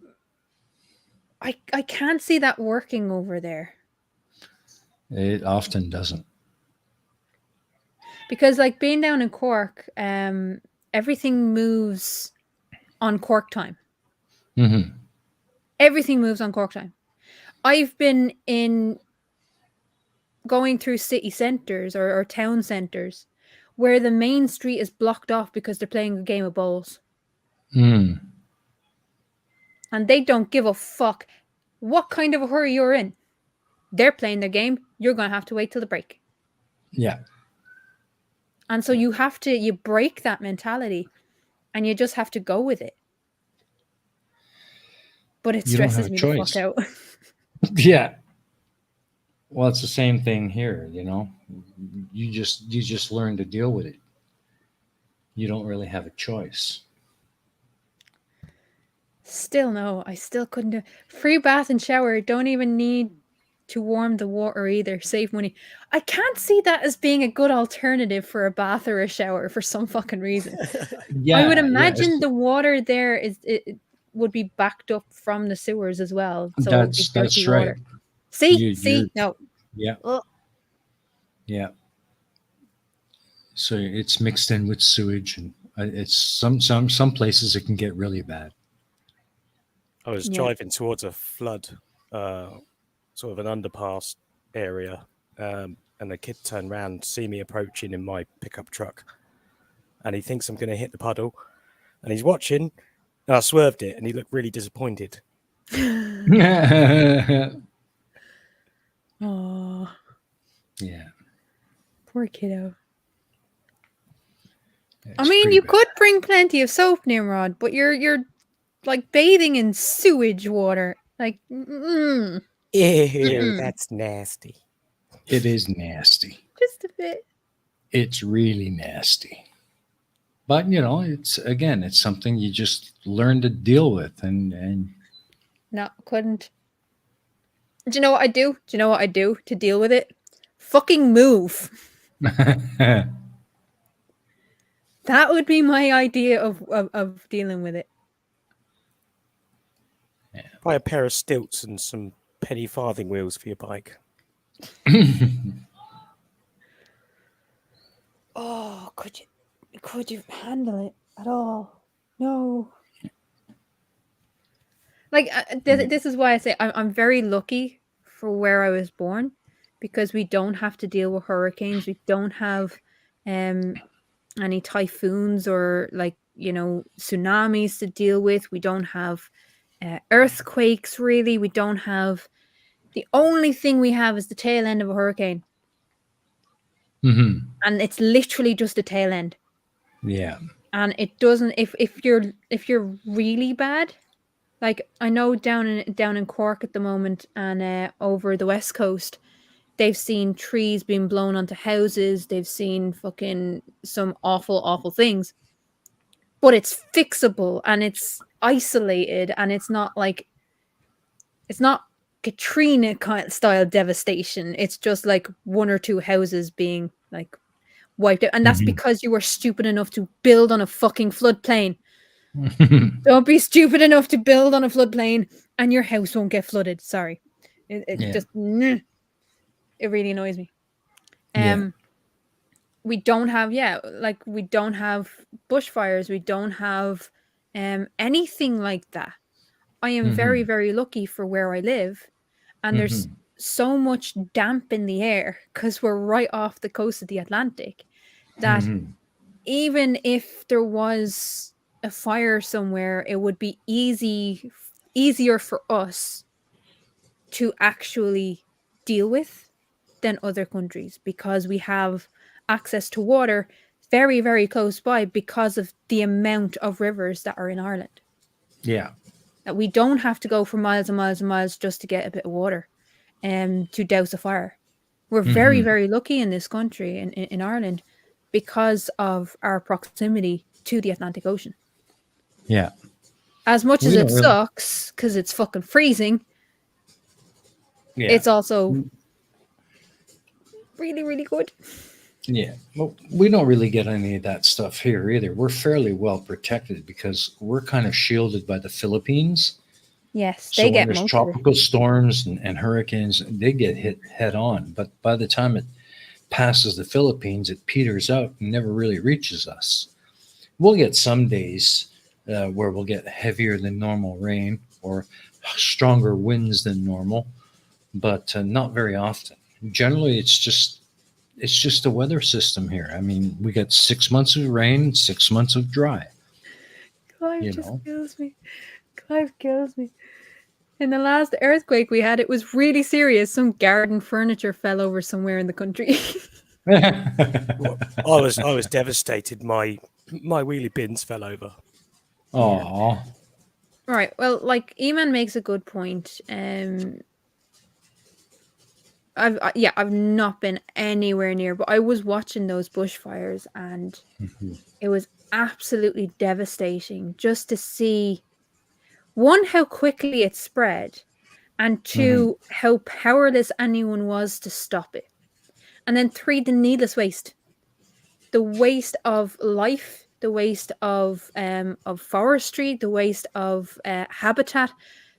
I can't see that working over there. It often doesn't. Because like being down in Cork, everything moves on Cork time. Mhm. Everything moves on Cork time. I've been in going through city centres or town centres where the main street is blocked off because they're playing a game of bowls. Mm. And they don't give a fuck what kind of a hurry you're in. They're playing their game. You're going to have to wait till the break. Yeah. And so you break that mentality and you just have to go with it. But it You don't have stresses a me the fuck choice. out. Yeah. Well, it's the same thing here, you know. You just learn to deal with it. You don't really have a choice. Still no, I still couldn't do free bath and shower. Don't even need to warm the water either. Save money. I can't see that as being a good alternative for a bath or a shower for some fucking reason. I would Yeah, yeah. imagine the water there it would be backed up from the sewers as well, so it would be dirty That's right. water. See, You're no. yeah, Ugh. yeah. So it's mixed in with sewage, and it's some places it can get really bad. I was Yeah. driving towards a flood, sort of an underpass area, and the kid turned round, see me approaching in my pickup truck, and he thinks I'm going to hit the puddle, and he's watching, and I swerved it, and he looked really disappointed. Yeah, Oh, poor kiddo. I it's mean, pretty you bad. could bring plenty of soap, Nimrod, but you're like bathing in sewage water. Like, Ew, mm-mm. that's nasty. It is nasty. Just a bit. It's really nasty. But you know, it's something you just learn to deal with, and No, couldn't. Do you know what I do? Do you know what I do to deal with it? Fucking move. That would be my idea of dealing with it. Buy a pair of stilts and some penny farthing wheels for your bike. Oh, could you handle it at all? No. Like this is why I say I'm very lucky for where I was born because we don't have to deal with hurricanes. We don't have any typhoons or like tsunamis to deal with. We don't have earthquakes really. We don't have the only thing we have is the tail end of a hurricane, Mhm. and it's literally just the tail end. Yeah. and it doesn't. If you're really bad, like I know down in Cork at the moment, and over the west coast, they've seen trees being blown onto houses. They've seen fucking some awful, awful things. But it's fixable and it's isolated and it's not Katrina kind style devastation. It's just like one or two houses being like wiped out. And that's Mhm. because you were stupid enough to build on a fucking floodplain. Don't be stupid enough to build on a floodplain and your house won't get flooded. Sorry. It Yeah. just it really annoys me. Yeah. We don't have we don't have bushfires. We don't have anything like that. I am very, Mhm. very lucky for where I live, and there's Mhm. so much damp in the air because we're right off the coast of the Atlantic that Mhm. even if there was a fire somewhere, it would be easier for us to actually deal with than other countries because we have access to water very, very close by because of the amount of rivers that are in Ireland. Yeah. That we don't have to go for miles and miles and miles just to get a bit of water to douse a fire. We're very, Mhm. very lucky in this country, in Ireland, because of our proximity to the Atlantic Ocean. Yeah. As much as We it don't really. sucks, because it's fucking freezing, Yeah. it's also really, really good. Yeah. Well, we don't really get any of that stuff here either. We're fairly well protected because we're kind of shielded by the Philippines. Yes, So they when get there's most of it. tropical storms and hurricanes, they get hit head on. But by the time it passes the Philippines, it peters out and never really reaches us. We'll get some days where we'll get heavier than normal rain or stronger winds than normal, but not very often. Generally, it's just a weather system here. I mean, we get 6 months of rain, 6 months of dry. Clive You just know. kills me. Clive kills me. In the last earthquake we had, it was really serious. Some garden furniture fell over somewhere in the country. Well, I was devastated. My wheelie bins fell over. Yeah. Aw. Right. Well, like Eman makes a good point. I've not been anywhere near, but I was watching those bushfires, and Mhm. it was absolutely devastating just to see one how quickly it spread, and Mhm. two how powerless anyone was to stop it, and then three the needless waste, the waste of life, the waste of forestry, the waste of habitat.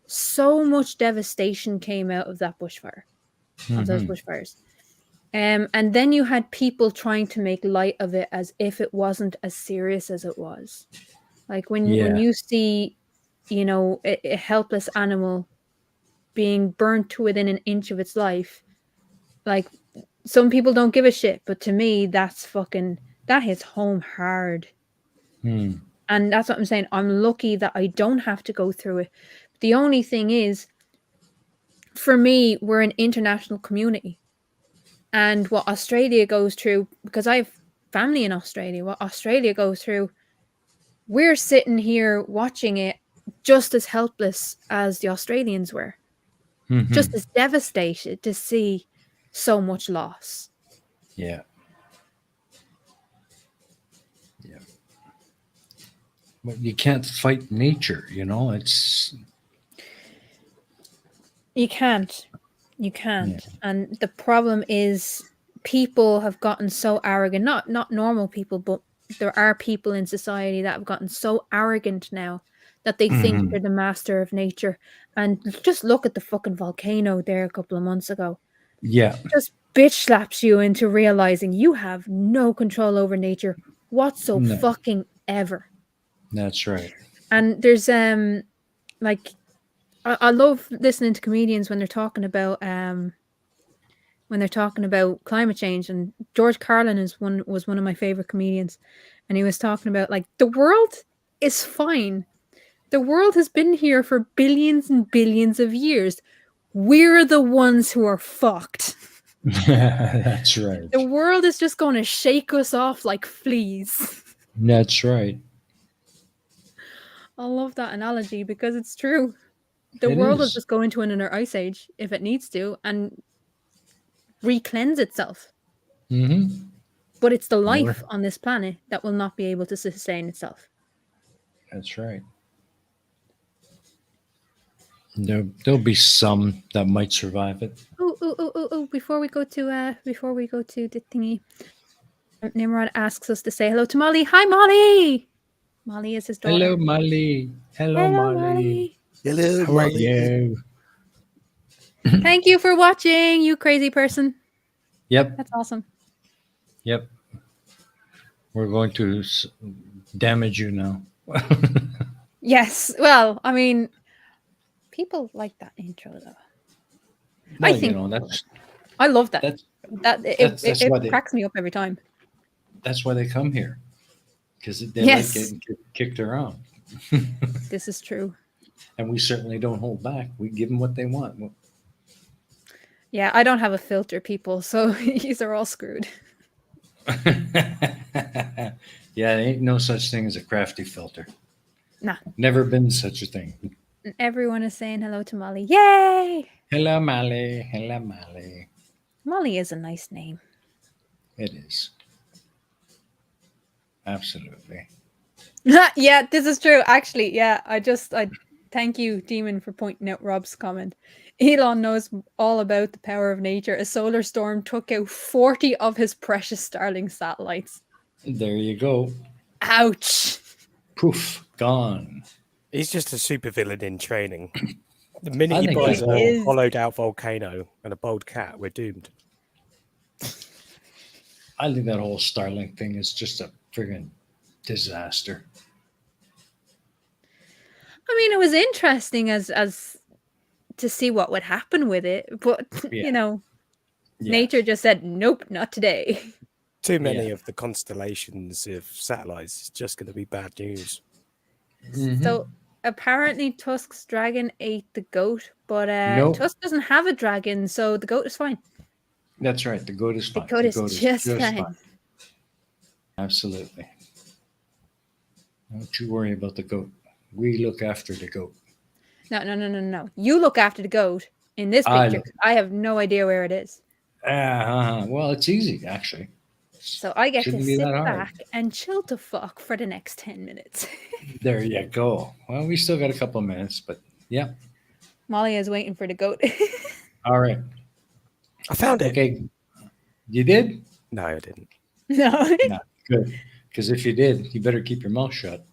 So much devastation came out of that bushfire, of those Mhm. bushfires. And then you had people trying to make light of it as if it wasn't as serious as it was. Like when Yeah. you see, a helpless animal being burnt to within an inch of its life, like some people don't give a shit, but to me, that hits home hard. Hmm. And that's what I'm saying. I'm lucky that I don't have to go through it. The only thing is, for me, we're an international community. And what Australia goes through, because I have family in Australia, what Australia goes through, we're sitting here watching it just as helpless as the Australians were, just Mhm. as devastated to see so much loss. Yeah. Yeah. But you can't fight nature. It's You can't. You yeah. can't. And the problem is people have gotten so arrogant, not normal people, but there are people in society that have gotten so arrogant now that they think Mhm. they're the master of nature. And just look at the fucking volcano there a couple of months ago. Yeah. Just bitch slaps you into realizing you have no control over nature whatso No, fucking ever. that's right. And there's like I love listening to comedians when they're talking about climate change. And George Carlin was one of my favorite comedians, and he was talking about like the world is fine. The world has been here for billions and billions of years. We're the ones who are fucked. That's The right. world is just going to shake us off like fleas. That's right. I love that analogy because it's true. The It world will is. just go into another ice age if it needs to and re-cleanse itself. Mm-hmm. But it's the Never. life on this planet that will not be able to sustain itself. That's right. There'll be some that might survive it. Oh! Before we go to the thingy, Nimrod asks us to say hello to Molly. Hi, Molly. Molly is his daughter. Hello, Molly. Hello, Hello, Molly. Molly. Hello, How are you? Thank you for watching, you crazy person. Yep. That's awesome. Yep. We're going to damage you now. Yes. Well, I mean, people like that intro though. Well, I think you know, that's I love that. that's That that's that's why it cracks me up every time. they come here, because they like Yes, getting kicked around, this is true. and we certainly don't hold back. We give them what they want. Yeah, I don't have a filter, people, so these are all screwed. Yeah, there ain't no such thing as a crafty filter. Nah. Never been such a thing. And everyone is saying hello to Molly. Yay! Hello, Molly. Hello, Molly. Molly is a nice name. It is. Absolutely. Yeah, this is true. Actually, yeah, I thank you, Demon, for pointing out Rob's comment. Elon knows all about the power of nature. A solar storm took out 40 of his precious Starlink satellites. There you go. Ouch. Poof. Gone. He's just a supervillain in training. The minute I he think buys he a is. hollowed out volcano and a bald cat, we're doomed. I think that whole Starlink thing is just a friggin' disaster. I mean, it was interesting as to see what would happen with it, but Yeah. you know, Yeah. nature just said nope, not today. Too many Yeah. of the constellations of satellites is just going to be bad news. Mhm. So apparently Tusk's dragon ate the goat, but Nope. Tusk doesn't have a dragon, so the goat is fine. That's right. The goat is The fine. goat is just fine. Absolutely. Don't you worry about the goat. We look after the goat. No. You look after the goat in this I picture. look- I have no idea where it is. Well, it's easy, actually. So I get Shouldn't to be sit that hard. back and chill to fuck for the next 10 minutes. There you go. Well, we still got a couple of minutes, but yeah. Molly is waiting for the goat. All right. I found it. Okay. You did? No, I didn't. No. No. Good. Because if you did, you better keep your mouth shut.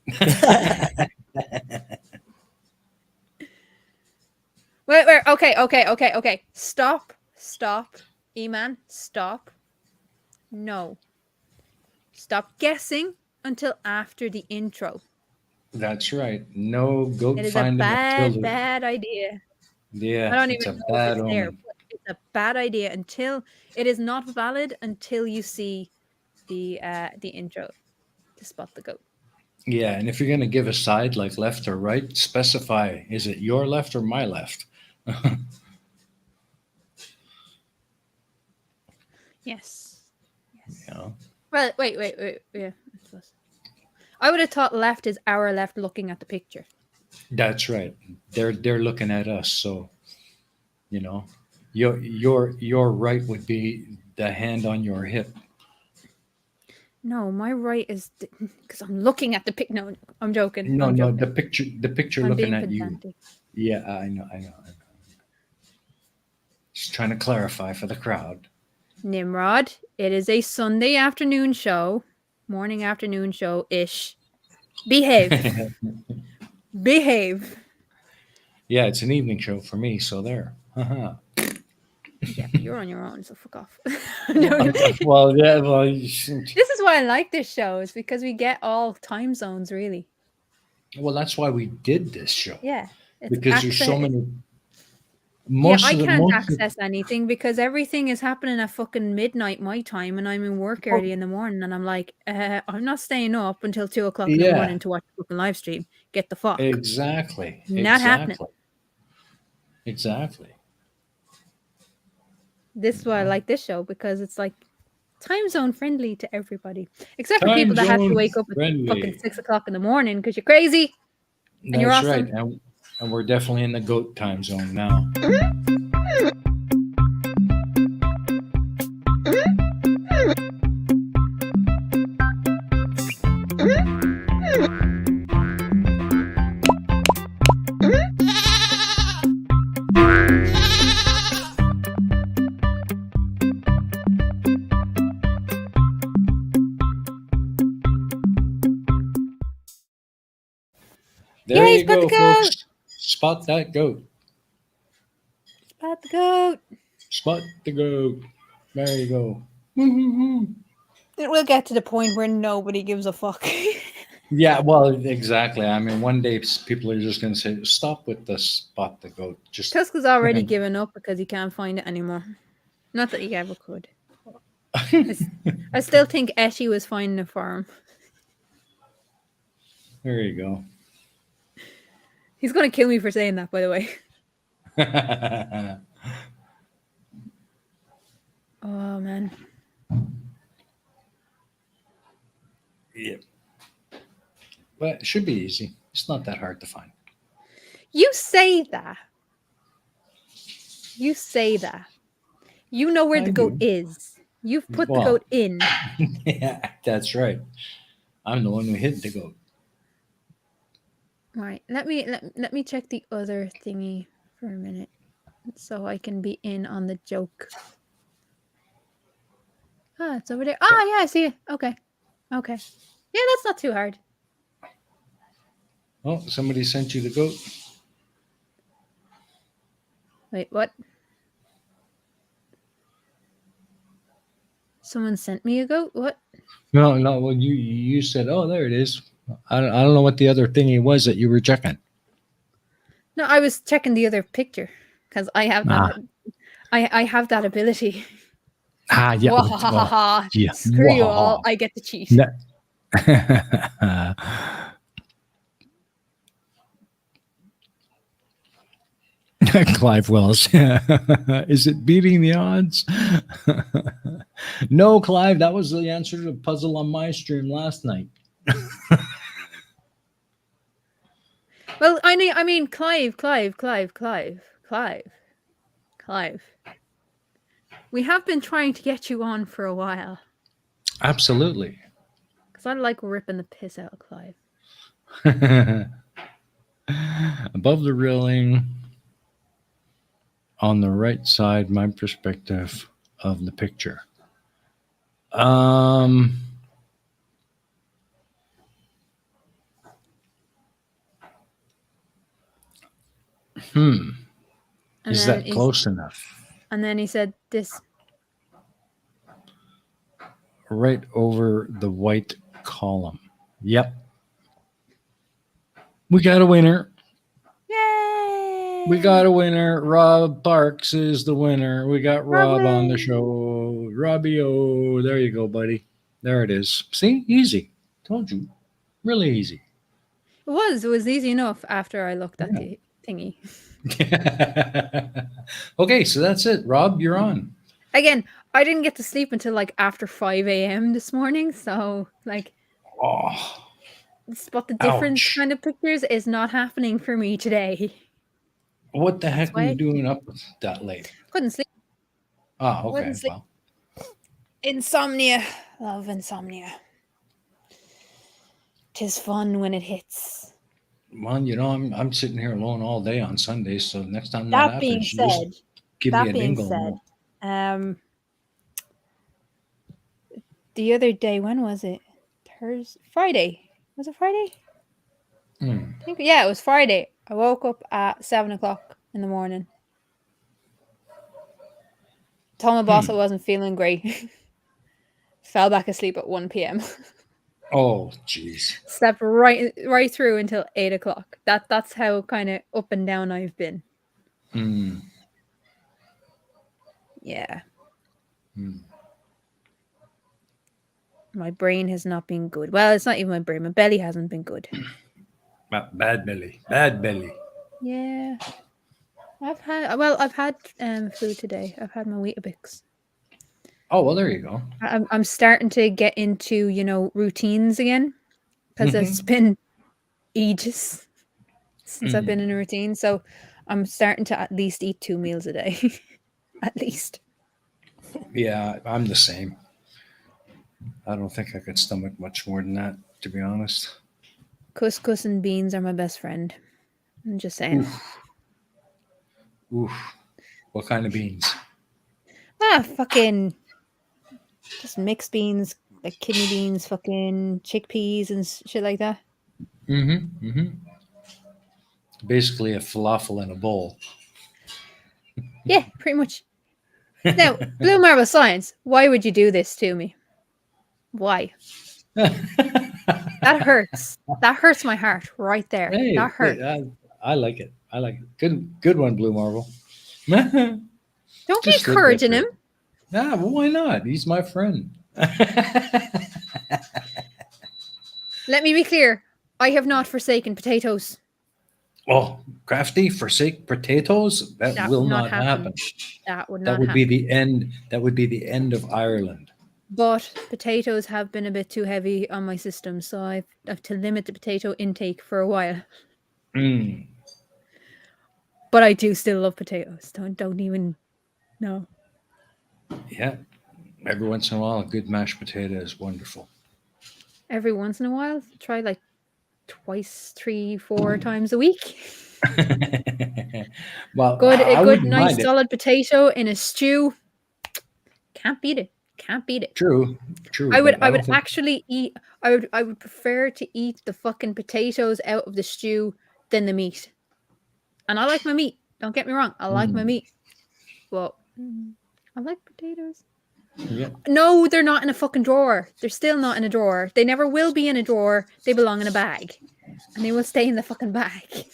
Wait. Okay. Stop. E-man, stop. No. Stop guessing until after the intro. That's right. No goat It is a finding bad idea. Yeah, I don't it's even a know bad if it's there. omen. But it's a bad idea until it is not valid until you see the intro to spot the goat. Yeah, and if you're going to give a side like left or right, specify, is it your left or my left? Yes. You know? Well, wait. Yeah. I would have thought left is our left looking at the picture. That's right. They're looking at us, so you know, your right would be the hand on your hip. No, my right is because I'm looking at the pic. No, I'm joking. No, I'm no, joking. the picture I'm looking being at you. pedantic. Yeah, I know. Just trying to clarify for the crowd. Nimrod, it is a Sunday afternoon show, morning afternoon show ish. Behave. Behave. Yeah, it's an evening show for me, so there. Yeah, but you're on your own, so fuck off. No. Well, yeah, well, This is why I like this show, is because we get all time zones, really. well, that's why we did this show. Yeah. Because there's so many. Yeah, I can't access anything because everything is happening at fucking midnight my time, and I'm in work early in the morning, and I'm like, I'm not staying up until 2 o'clock in the morning to watch the fucking live stream. Get the fuck. Exactly. Not happening. Exactly. This is why I like this show, because it's like time zone friendly to everybody, except for people that have to wake up at fucking 6 o'clock in the morning because you're crazy. And you're That's right. awesome. And we're definitely in the goat time zone now. There Yay, you spot the go, goat! folks. Spot that goat. Spot the goat. Spot the goat. There you go. Woo-hoo-hoo. It will get to the point where nobody gives a fuck. Yeah, well, exactly. I mean, one day people are just going to say, "Stop with the spot the goat." Just Tusk has already given up because he can't find it anymore. Not that he ever could. I still think Eshy was finding it for him. there you go. He's going to kill me for saying that, by the way. Oh, man. Yep. But it should be easy. It's not that hard to find. You say that. You say that. You know where I the goat do. is. You've put the Well. goat in. Yeah, that's right. I'm the one who hid the goat. Right. Let me check the other thingy for a minute so I can be in on the joke. Ah, it's over there. Ah, yeah, I see it. Okay. Okay. Yeah, that's not too hard. Oh, somebody sent you the goat. Wait, what? Someone sent me a goat? What? No. Well, you said, "Oh, there it is." I don't know what the other thingy was that you were checking. No, I was checking the other picture because I have that. I have that ability. Yeah. Well, yeah. Screw you all. I get to cheat. Clive Wells. Is it beating the odds? No, Clive, that was the answer to the puzzle on my stream last night. Well, I mean, Clive. We have been trying to get you on for a while. Absolutely. Because I like ripping the piss out of Clive. Above the railing, on the right side, my perspective of the picture. Is that close enough? And then he said this. Right over the white column. Yep. We got a winner. Yay! We got a winner. Rob Parks is the winner. We got Rob on the show. Robbie O. There you go, buddy. There it is. See? Easy. Told you. Really easy. It was easy enough after I looked at the thingy. Okay, so that's it. Rob, you're on. Again, I didn't get to sleep until like after 5 a.m. this morning, so like spot the difference kind of pictures is not happening for me today. What the heck were you doing up that late? Couldn't sleep. Oh, okay. Well. Insomnia. Love insomnia. 'Tis fun when it hits. Well, you know, I'm sitting here alone all day on Sundays, so next time that happens, just give me a dingle. The other day, when was it? Friday. Was it Friday? I think, yeah, it was Friday. I woke up at 7 o'clock in the morning. Told my boss I wasn't feeling great. Fell back asleep at 1 p.m. Oh, jeez. Slept right through until 8 o'clock. That's how kind of up and down I've been. Yeah. My brain has not been good. Well, it's not even my brain. My belly hasn't been good. Bad belly. Bad belly. Yeah. I've had food today. I've had my Weetabix. Oh, well, there you go. I'm starting to get into, routines again because it's been ages. since I've been in a routine. So I'm starting to at least eat 2 meals a day. At least. Yeah, I'm the same. I don't think I could stomach much more than that, to be honest. Couscous and beans are my best friend. I'm just saying. Oof. Oof. What kind of beans? Fucking just mixed beans, like kidney beans, fucking chickpeas and shit like that. Mm-hmm. Mm-hmm. Basically a falafel in a bowl. Yeah, pretty much. Now, Blue Marble Science, why would you do this to me? Why? That hurts. That hurts my heart right there. Hey, That hurts. I like it. I like it. Good one, Blue Marble. Don't be Just live that encouraging him. through. Nah, well, why not? He's my friend. Let me be clear. I have not forsaken potatoes. Oh, crafty, forsake potatoes? That That will would not not happen. That would That not would be happen. the end. That would be the end of Ireland. But potatoes have been a bit too heavy on my system, so I've to limit the potato intake for a while. Mm. But I do still love potatoes. Don't even no. Yeah. Every once in a while, a good mashed potato is wonderful. Every once in a while, try like twice, 3, 4 times a week. Well, Good, a I good, wouldn't nice, mind it. solid potato in a stew. Can't beat it. Can't beat it. True, true. I would, But I I would don't think. actually eat. I would prefer to eat the fucking potatoes out of the stew than the meat. And I like my meat. Don't get me wrong. I like my meat. But I like potatoes. Yeah. No, they're not in a fucking drawer. They're still not in a drawer. They never will be in a drawer. They belong in a bag. And they will stay in the fucking bag.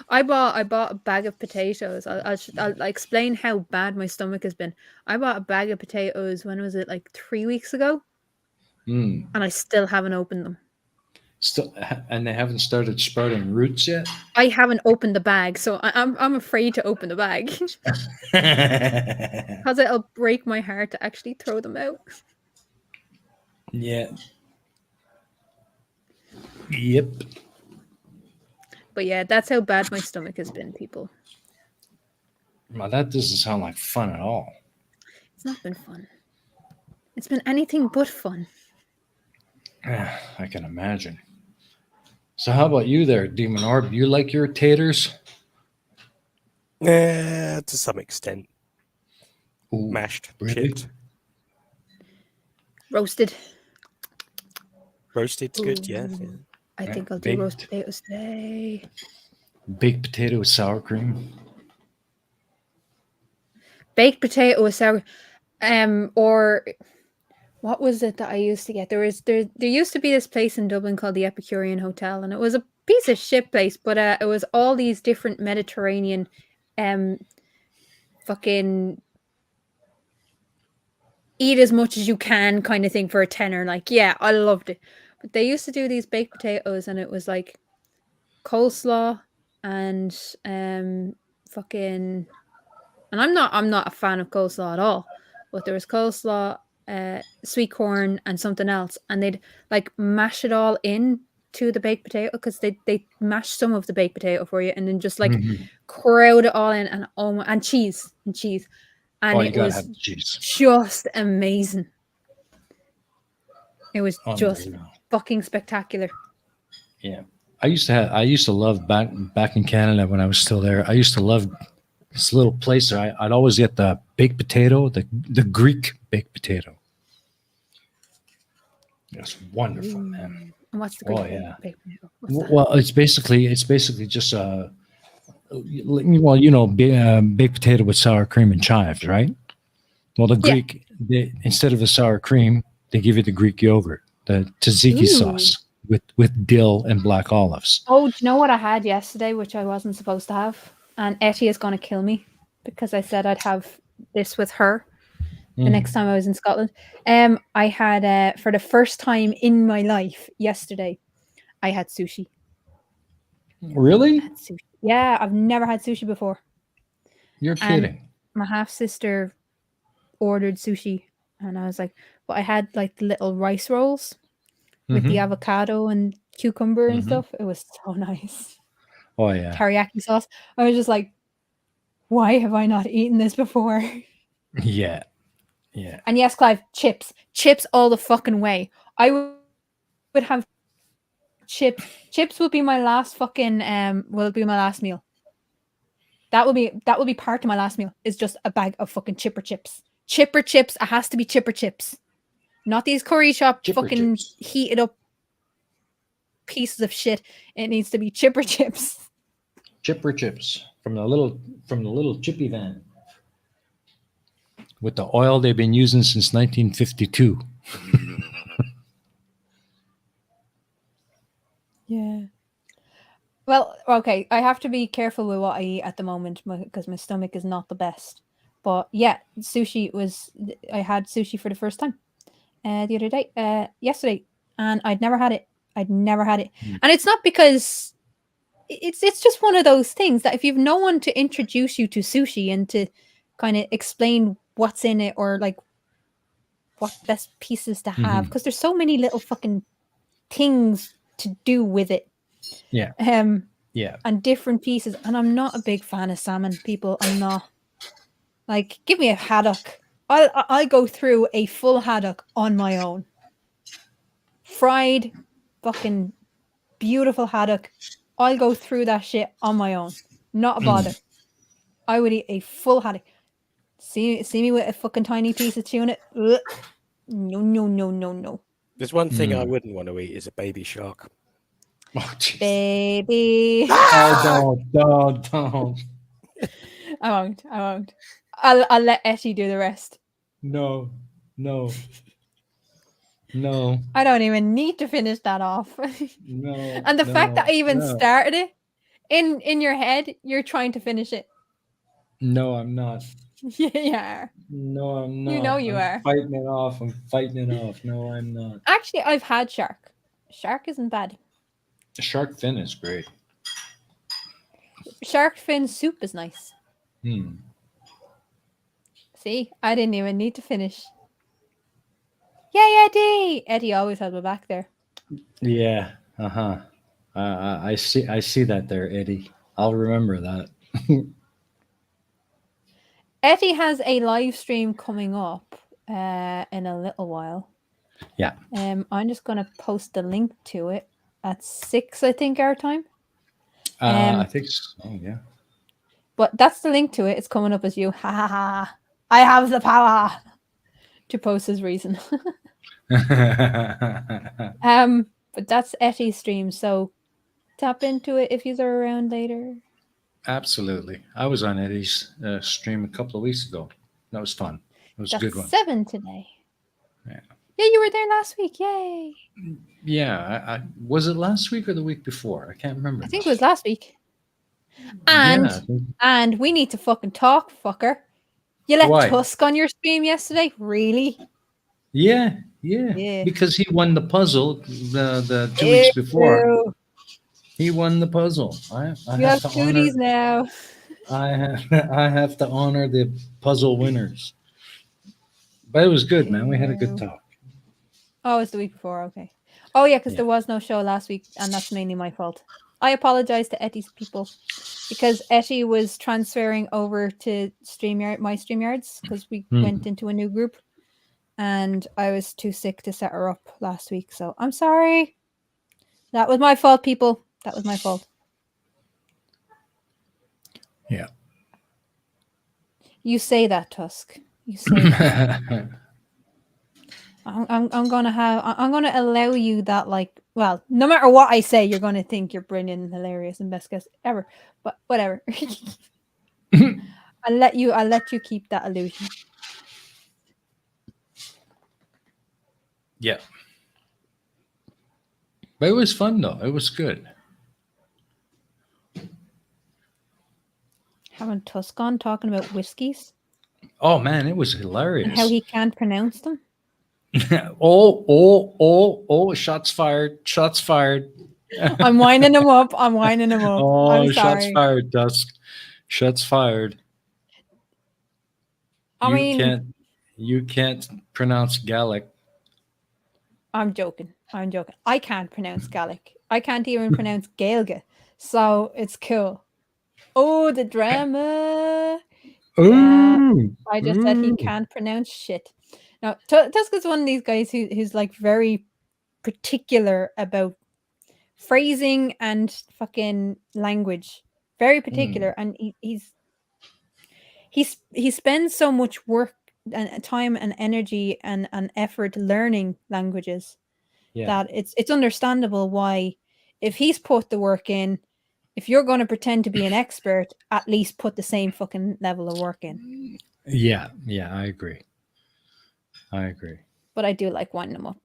I bought a bag of potatoes. I'll explain how bad my stomach has been. I bought a bag of potatoes, when was it, like 3 weeks ago? Mm. And I still haven't opened them. Still, and they haven't started sprouting roots yet. I haven't opened the bag, so I'm afraid to open the bag. Because it'll break my heart to actually throw them out. Yeah. Yep. But yeah, that's how bad my stomach has been, people. Well, that doesn't sound like fun at all. It's not been fun. It's been anything but fun. I can imagine. So, how about you there, Demon Orb? You like your taters? To some extent. Ooh, Mashed really? chit. Roasted. Roasted's good, yeah. I Yeah, think I'll do baked. roast potatoes today. Baked potato with sour cream. Baked potato with sour, or what was it that I used to get? There used to be this place in Dublin called the Epicurean Hotel, and it was a piece of shit place, but it was all these different Mediterranean, fucking eat as much as you can kind of thing for a tenner. Like, yeah, I loved it. But they used to do these baked potatoes, and it was like coleslaw and fucking. And I'm not a fan of coleslaw at all, but there was coleslaw, sweet corn, and something else, and they'd like mash it all in to the baked potato, because they mash some of the baked potato for you, and then just like crowd it all in, and and cheese, and Oh, you it gotta was have the cheese. just amazing. It was just Unbelievable. fucking spectacular. Yeah, I used to love back in Canada when I was still there. I used to love this little place there. I'd always get the baked potato, the Greek baked potato. It's wonderful, man. And what's the Greek yeah. baked potato? What's that? Well, it's basically just baked potato with sour cream and chives, right? Well, the Greek, instead of the sour cream, they give you the Greek yogurt, the tzatziki sauce with dill and black olives. Oh, do you know what I had yesterday, which I wasn't supposed to have? And Etty is going to kill me because I said I'd have this with her the next time I was in Scotland. I had, for the first time in my life yesterday, I had sushi. Really? I had sushi. Yeah, I've never had sushi before. You're kidding. My half sister ordered sushi, and I was like, but I had like the little rice rolls with the avocado and cucumber and Mhm. stuff. It was so nice. Oh yeah. Teriyaki sauce. I was just like, why have I not eaten this before? Yeah. Yeah. And yes, Clive, chips all the fucking way. I would have chips. Chips will be my last fucking will be my last meal. That will be part of my last meal. Is just a bag of fucking chipper chips. Chipper chips. It has to be chipper chips, not these curry shop Chipper fucking chips. heated up pieces of shit. It needs to be chipper chips. Chipper chips from the little chippy van with the oil they've been using since 1952. Yeah. Well, okay. I have to be careful with what I eat at the moment because my stomach is not the best. But yeah, sushi was. I had sushi for the first time the other day, yesterday, and I'd never had it. I'd never had it, Mm. and it's not because it's just one of those things that if you've no one to introduce you to sushi and to kind of explain what's in it or like what best pieces to have, Mhm. because there's so many little fucking things to do with it. Yeah. Yeah. And different pieces. And I'm not a big fan of salmon, people. I'm not. Like, give me a haddock. I'll go through a full haddock on my own. Fried, fucking beautiful haddock. I'll go through that shit on my own. Not a bother. I would eat a full haddock. See me with a fucking tiny piece of tuna. Ugh. No, no, no, no, no. There's one thing I Mm. wouldn't want to eat is a baby shark. Oh jeez. Baby. Oh, don't. I won't. I'll let Etty do the rest. No. No. I don't even need to finish that off. No. And the fact that I even No. started it in your head, you're trying to finish it. No, I'm not. Yeah, you are. No, I'm not. You know you I'm are. fighting it off. No, I'm not. Actually, I've had shark. Shark isn't bad. Shark fin is great. Shark fin soup is nice. Hmm. See, I didn't even need to finish. Yay, Eddie! Eddie always has my back there. Yeah. Uh-huh. I see that there, Eddie. I'll remember that. Eddie has a live stream coming up in a little while. Yeah. I'm just gonna post the link to it at 6, I think, our time. I think so. Oh, yeah. But that's the link to it. It's coming up as you. Ha ha ha. I have the power to post his reason. But that's Eddie's stream, so tap into it if you're around later. Absolutely. I was on Eddie's stream a couple of weeks ago. That was fun. It was a That's good one. 7 today. Yeah. Yeah, you were there last week. Yay. Yeah. I was it last week or the week before? I can't remember. I think it was last week. And we need to fucking talk, fucker. You let Why? Tusk on your stream yesterday? Really? Yeah. Because he won the puzzle the 2 weeks before. Ew. He won the puzzle. I You have to cooties now. I have to honor the puzzle winners. But it was good, man. We had a good talk. Oh, it's the week before. Okay. Oh, yeah, because Yeah. there was no show last week, and that's mainly my fault. I apologize to Etty's people because Etty was transferring over to my StreamYards, because we went into a new group, and I was too sick to set her up last week. So I'm sorry. That was my fault, people. That was my fault. Yeah. You say that, Tusk. You say that. I'm gonna allow you that, like, well, no matter what I say, you're gonna think you're brilliant and hilarious and best guest ever. But whatever. I'll let you keep that illusion. Yeah. But it was fun though. It was good. Having Tusk on talking about whiskeys Oh man, it was hilarious. and how he can't pronounce them. oh, shots fired. Shots fired. I'm winding him up. Oh, I'm shots sorry. fired, Dusk. Shots fired. You can't pronounce Gaelic. I'm joking. I can't pronounce Gaelic. I can't even pronounce Gaelga, so it's cool. Oh, the drama. Yeah, Ooh, I just said he ooh. can't pronounce shit. Now, Tusk is one of these guys who's like very particular about phrasing and fucking language. Very particular, and he spends so much work and time and energy and effort learning languages Yeah. that it's understandable why, if he's put the work in, if you're going to pretend to be an expert, at least put the same fucking level of work in. Yeah. Yeah. I agree. I agree. But I do like winding them up.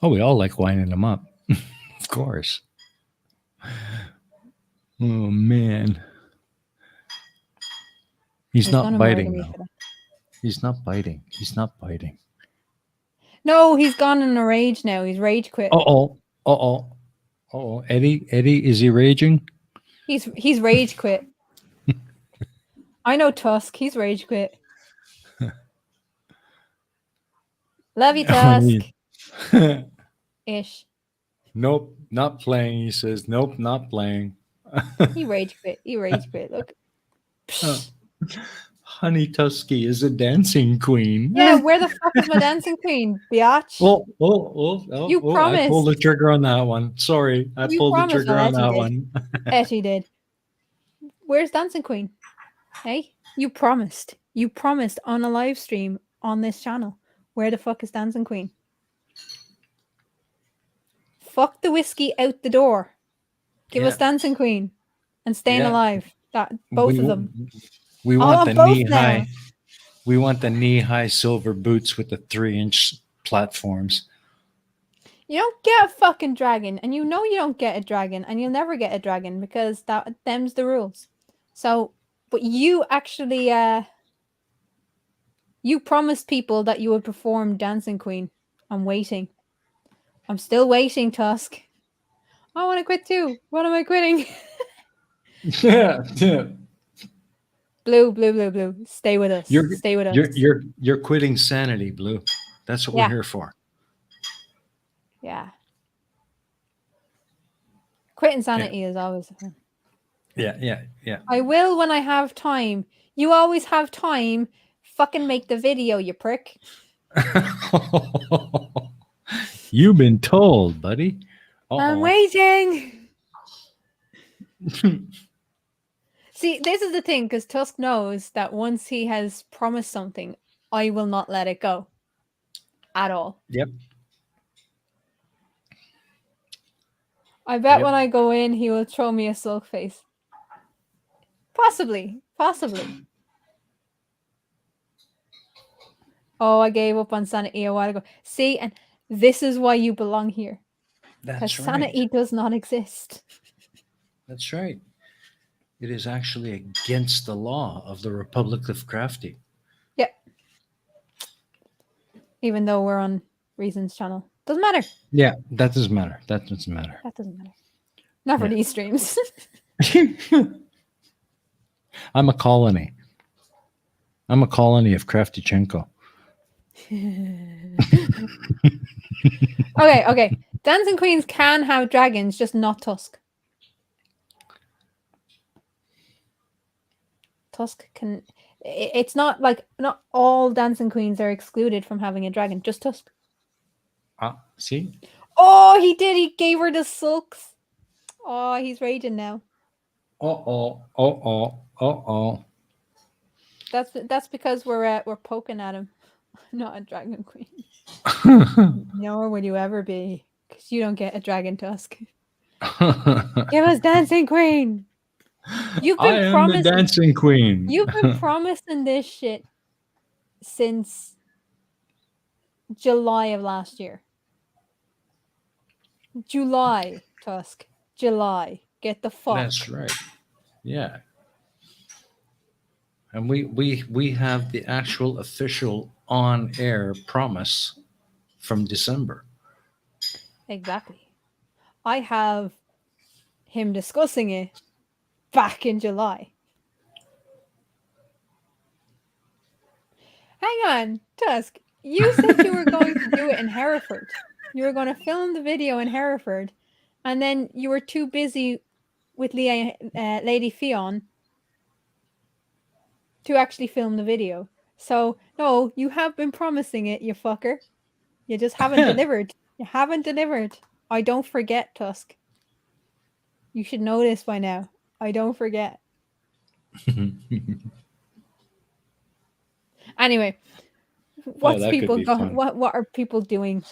Oh, we all like winding them up. Of course. Oh, man. He's He's not going to murder biting, me though. for that. He's not biting. He's not biting. No, he's gone in a rage now. He's rage quit. Uh-oh. Uh-oh. Uh-oh. Eddie, is he raging? He's rage quit. I know Tusk. He's rage quit. Love you, Tusk. Ish. Nope, not playing. He says, nope, not playing. He rage quit. He rage quit. Look. Honey Tusky is a dancing queen. Yeah, where the fuck is my dancing queen, biatch? Oh, You I pulled the promised. trigger on that one. Sorry, I You pulled the promised. trigger Well, on Etty that did. one. Etty did. Where's dancing queen? Hey, you promised. You promised on a live stream on this channel. Where the fuck is dancing queen? Fuck the whiskey out the door. Give us Yeah. dancing queen and staying Yeah. alive. That both of them. We I want want the both knee now. high. We want the knee high silver boots with the 3-inch platforms. You don't get a fucking dragon, and you know you don't get a dragon, and you'll never get a dragon because them's the rules. So, but you actually you promised people that you would perform Dancing Queen. I'm waiting. I'm still waiting, Tusk. I want to quit too. What am I quitting? Yeah, yeah. Blue, blue, blue, blue. Stay with us. You're Stay with us. you're quitting sanity, Blue. That's what Yeah. we're here for. Yeah. Quitting sanity is always fun. Yeah. I will when I have time. You always have time. Fucking make the video, you prick. You've been told, buddy. I'm Uh-oh. waiting. See, this is the thing, because Tusk knows that once he has promised something, I will not let it go. At all. Yep. I bet Yep. when I go in, he will throw me a sulk face. Possibly. Possibly. Oh, I gave up on sanity a while ago. See, and this is why you belong here. Because That's right. sanity does not exist. That's right. It is actually against the law of the Republic of Crafty. Yep. Even though we're on Reason's channel. Doesn't matter. Yeah, that doesn't matter. That doesn't matter. That doesn't matter. Not for Yeah. these streams. I'm a colony. I'm a colony of Kraftychenko. Okay. Dancing Queens can have dragons, just not Tusk. Tusk can... It's not like... Not all Dancing Queens are excluded from having a dragon, just Tusk. See? Oh, he did! He gave her the sulks. Oh, he's raging now. Uh-oh. That's because we're poking at him. Not a dragon queen. Nor will you ever be, because you don't get a dragon tusk. Give us dancing queen. You've I been am promising. the dancing queen. You've been promising this shit since July of last year. July, Tusk. July. Get the fuck. That's right. Yeah. And we have the actual official on-air promise from December. Exactly. I have him discussing it back in July. Hang on, Tusk. You said you were going to do it in Hereford. You were going to film the video in Hereford, and then you were too busy with Lady Fionn to actually film the video. So no, you have been promising it, you fucker. You just haven't delivered. You haven't delivered. I don't forget, Tusk. You should know this by now. I don't forget. Anyway, what's that could people be go? fun. What are people doing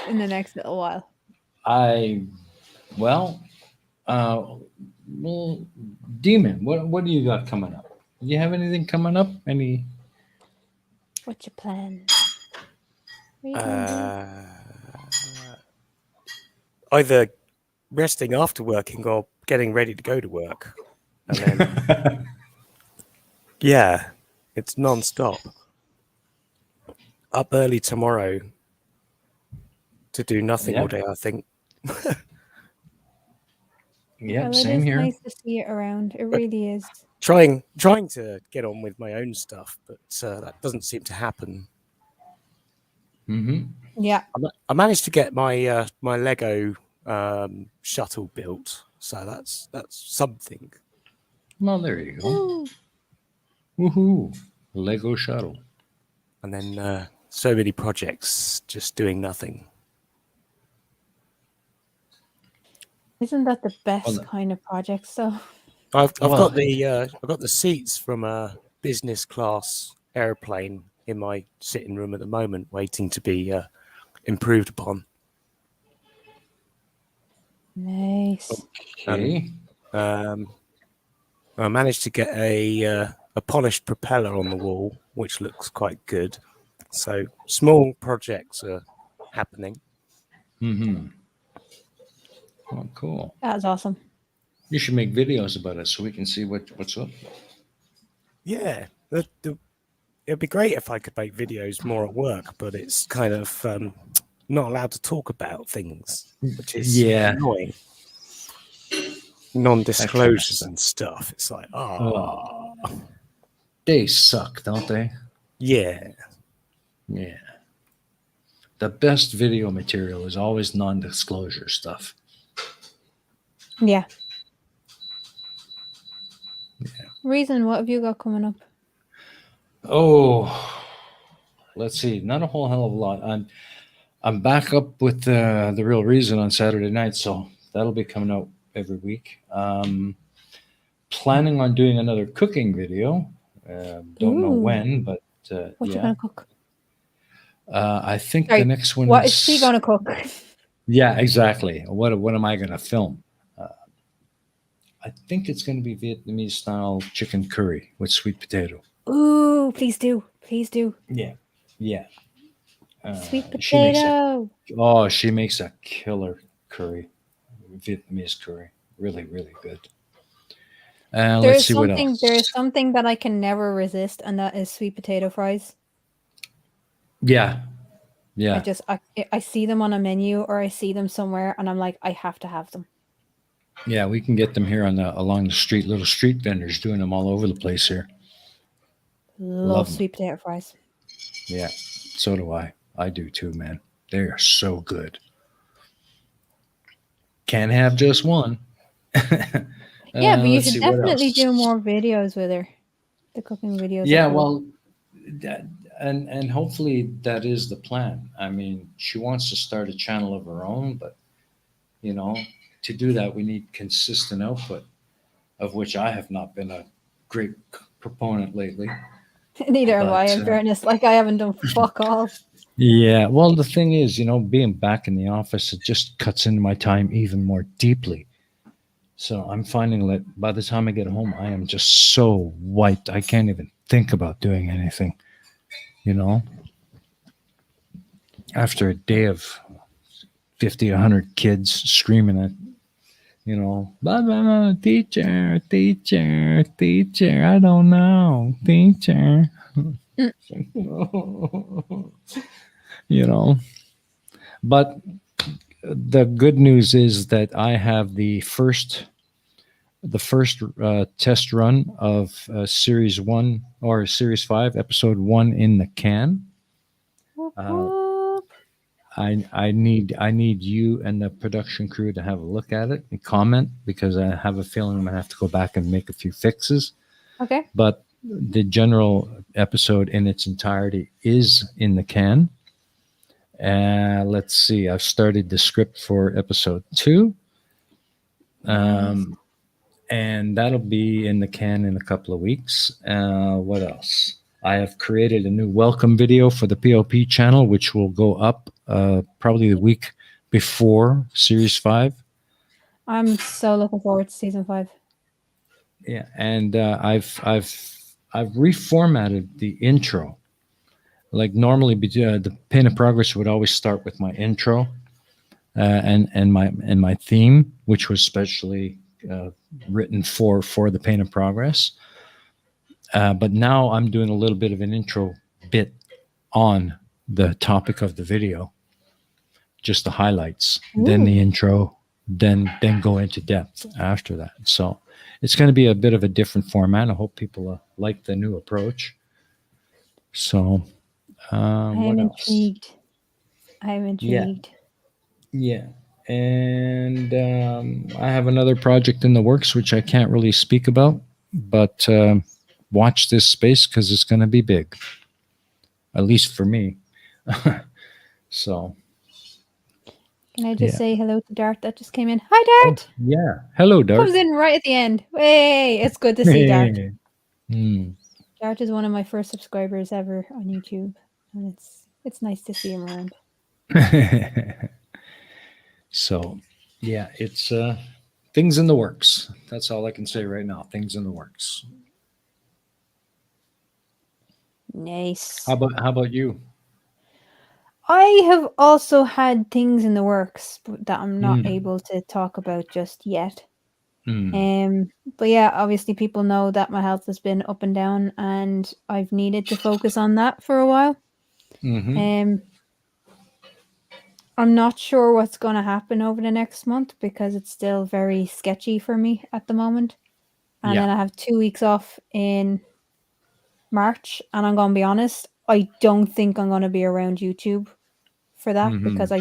in the next little while? Well, Demon, what do you got coming up? Do you have anything coming up? Any? What's your plan? What are you gonna Either resting after working or getting ready to go to work. And then, yeah, it's non-stop. Up early tomorrow to do nothing all day, I think. Yeah, Well, same it is here. nice to see it around. It really is. Trying to get on with my own stuff, but that doesn't seem to happen. Mm-hmm. Yeah. I managed to get my my Lego shuttle built, so that's something. Well, there you go. Ooh. Woohoo! Lego shuttle. And then so many projects just doing nothing. Isn't that the best kind of project? So I've got the seats from a business class airplane in my sitting room at the moment, waiting to be improved upon. nice. Okay. I managed to get a polished propeller on the wall, which looks quite good. So small projects are happening. Mm-hmm. Oh, cool. That was awesome. You should make videos about it so we can see what's up. Yeah, it'd be great if I could make videos more at work, but it's kind of not allowed to talk about things, which is annoying. Non-disclosures and stuff. It's like, they suck, don't they? Yeah. Yeah. The best video material is always non-disclosure stuff. Yeah. Yeah. Reason, what have you got coming up? Oh, let's see. Not a whole hell of a lot. I'm back up with the Real Reason on Saturday night, so that'll be coming out every week. Planning on doing another cooking video. Don't know when, but what you gonna cook? I think Sorry, the next one. What is she gonna cook? Yeah, exactly. What am I gonna film? I think it's going to be Vietnamese style chicken curry with sweet potato. Ooh, please do. Please do. Yeah. Yeah. Sweet potato. She makes a killer curry. Vietnamese curry. Really, really good. Let's see what else. There is something that I can never resist, and that is sweet potato fries. Yeah. Yeah. I see them on a menu or I see them somewhere and I'm like, I have to have them. Yeah, we can get them here along the street. Little street vendors doing them all over the place here. Love sweet potato fries. Yeah, so do I. I do too, man. They are so good. Can't have just one. Yeah, but you should definitely do more videos with her. The cooking videos. Yeah, well, and hopefully that is the plan. I mean, she wants to start a channel of her own, but to do that, we need consistent output, of which I have not been a great proponent lately. Neither have I, in fairness. Like, I haven't done fuck all. Yeah, well, the thing is, being back in the office, it just cuts into my time even more deeply. So I'm finding that by the time I get home, I am just so wiped. I can't even think about doing anything, After a day of 50, 100 kids screaming at, blah, blah, blah, teacher, teacher, teacher, I don't know, teacher. But the good news is that I have the first test run of Series 1 or Series 5, Episode 1 in the can. I need you and the production crew to have a look at it and comment, because I have a feeling I'm gonna have to go back and make a few fixes. Okay. But the general episode in its entirety is in the can. Let's see. I've started the script for episode 2, Nice. and that'll be in the can in a couple of weeks. What else? I have created a new welcome video for the POP channel, which will go up probably the week before Series 5. I'm so looking forward to season 5. Yeah, and I've reformatted the intro. Like normally, the Pain of Progress would always start with my intro, and my theme, which was specially written for the Pain of Progress. But now I'm doing a little bit of an intro bit on the topic of the video, just the highlights, then the intro, then go into depth after that. So it's going to be a bit of a different format. I hope people like the new approach. So I am what else? intrigued. I am intrigued. Yeah. And I have another project in the works, which I can't really speak about, but watch this space because it's going to be big, at least for me. So, Can I just yeah. say hello to Dart that just came in? Hi, Dart. Yeah. Hello, Dart. Comes in right at the end. Hey, it's good to see Dart. Hmm. Dart is one of my first subscribers ever on YouTube, and it's nice to see him around. So, yeah, it's things in the works. That's all I can say right now. Things in the works. Nice. How about you? I have also had things in the works that I'm not Mm. able to talk about just yet. Mm. But yeah, obviously people know that my health has been up and down, and I've needed to focus on that for a while. Mm-hmm. I'm not sure what's going to happen over the next month because it's still very sketchy for me at the moment. And then Yeah. I have 2 weeks off in March, and I'm going to be honest, I don't think I'm going to be around YouTube for that Mm-hmm. because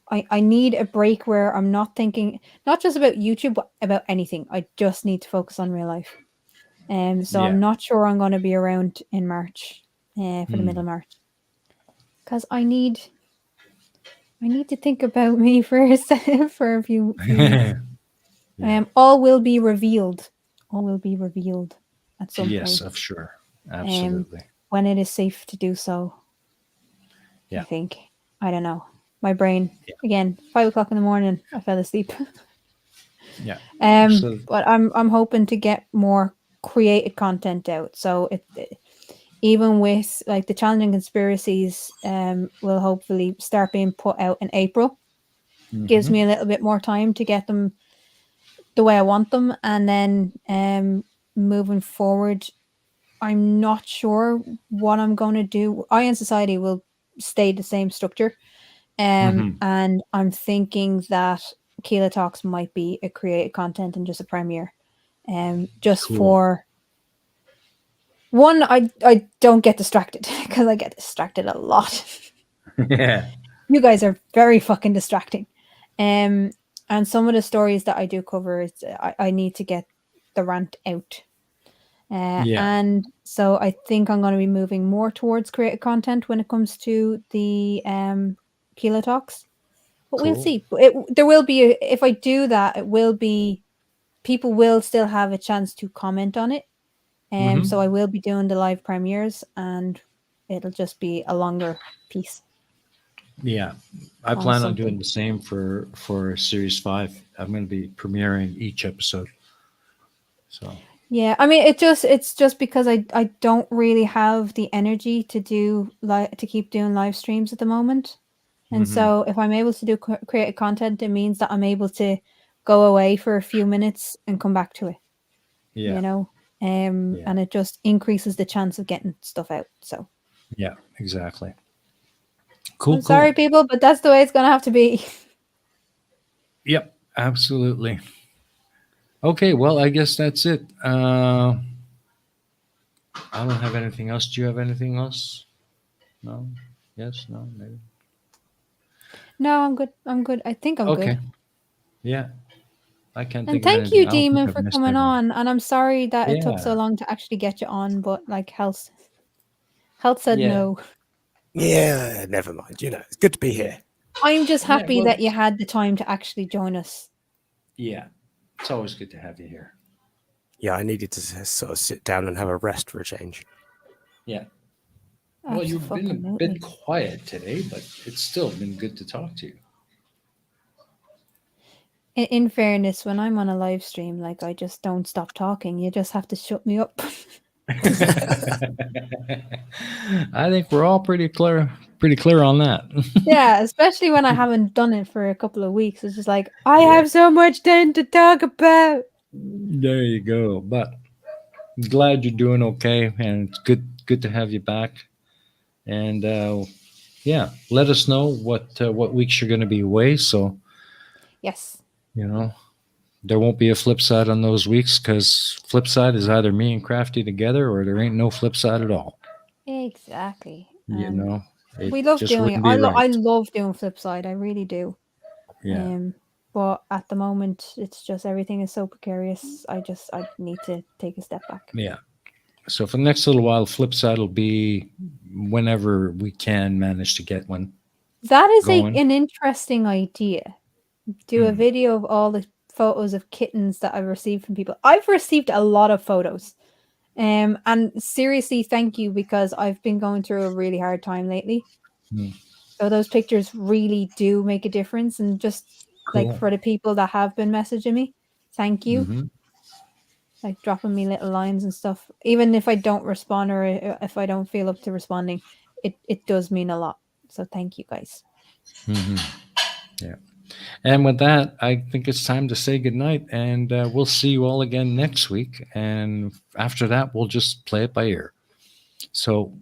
I need a break where I'm not thinking not just about YouTube but about anything. I just need to focus on real life. So Yeah. I'm not sure I'm going to be around in March, for the middle of March, because I need to think about me first for a few weeks. Yeah. All will be revealed. All will be revealed at some Yes, point. of sure. Um, Absolutely. when it is safe to do so. I Yeah. think. I don't know. My brain again. 5 o'clock in the morning. I fell asleep. Yeah. So But I'm hoping to get more created content out. So even with like the challenging conspiracies, will hopefully start being put out in April. Gives me a little bit more time to get them the way I want them, and then moving forward, I'm not sure what I'm going to do. I and Society will stay the same structure, and I'm thinking that Keela Talks might be a created content and just a premiere, just cool. for one, I don't get distracted because I get distracted a lot. Yeah. You guys are very fucking distracting. And some of the stories that I do cover, I need to get the rant out. Yeah. And so I think I'm going to be moving more towards creative content when it comes to the Kilo Talks. But we'll Cool. see. There will be, if I do that, it will be, people will still have a chance to comment on it. So I will be doing the live premieres, and it'll just be a longer piece. Yeah. I On plan on something. doing the same for Series 5. I'm going to be premiering each episode. So, Yeah, I mean, it's just because I don't really have the energy to do to keep doing live streams at the moment, and so if I'm able to do creative content, it means that I'm able to go away for a few minutes and come back to it. yeah. You know, Yeah. and it just increases the chance of getting stuff out. So Yeah, exactly. Cool, I'm sorry, cool. people, but that's the way it's gonna have to be. Yep, absolutely. Okay, well, I guess that's it. I don't have anything else. Do you have anything else? No? Yes? No? Maybe? No, I'm good. I'm good. I think I'm Okay. good. Yeah. I can't And think of thank anything. you, I don't think Demon, I've for missed coming anything. on. And I'm sorry that it took so Yeah. long to actually get you on, but like health said Yeah. no. Yeah, never mind. It's good to be Yeah. here. I'm just Yeah. happy Well, that you had the time to actually join us. yeah. It's always good to have you here. Yeah, I needed to sort of sit down and have a rest for a change. Yeah. Well, you've been a Absolutely. bit quiet today, but it's still been good to talk to you. In fairness, when I'm on a live stream, like I just don't stop talking. You just have to shut me up. I think we're all pretty clear on that. Yeah, especially when I haven't done it for a couple of weeks. It's just like I Yeah. have so much then to talk about. There you go. But I'm glad you're doing okay, and it's good to have you back. And yeah, let us know what weeks you're going to be away. So Yes. you know there won't be a flip side on those weeks because flip side is either me and Crafty together or there ain't no flip side at all. Exactly. You And know, it we love just doing it. wouldn't be right. I love doing Flipside. I really do. Yeah, But at the moment, it's just everything is so precarious. I need to take a step back. yeah. So for the next little while, flip side will be whenever we can manage to get one That is going. an interesting idea. Do a Hmm. video of all the photos of kittens that I've received from people. I've received a lot of photos. And seriously, thank you, because I've been going through a really hard time lately. Hmm. So those pictures really do make a difference. And just like Cool. for the people that have been messaging me, thank you. Hmm. Like dropping me little lines and stuff. Even if I don't respond or if I don't feel up to responding, it does mean a lot. So thank you guys. Hmm. Yeah. And with that, I think it's time to say goodnight, and we'll see you all again next week. And after that, we'll just play it by ear. So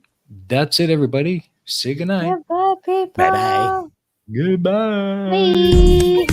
that's it, everybody. Say goodnight. Goodbye, Bye bye. people. Goodbye. Bye.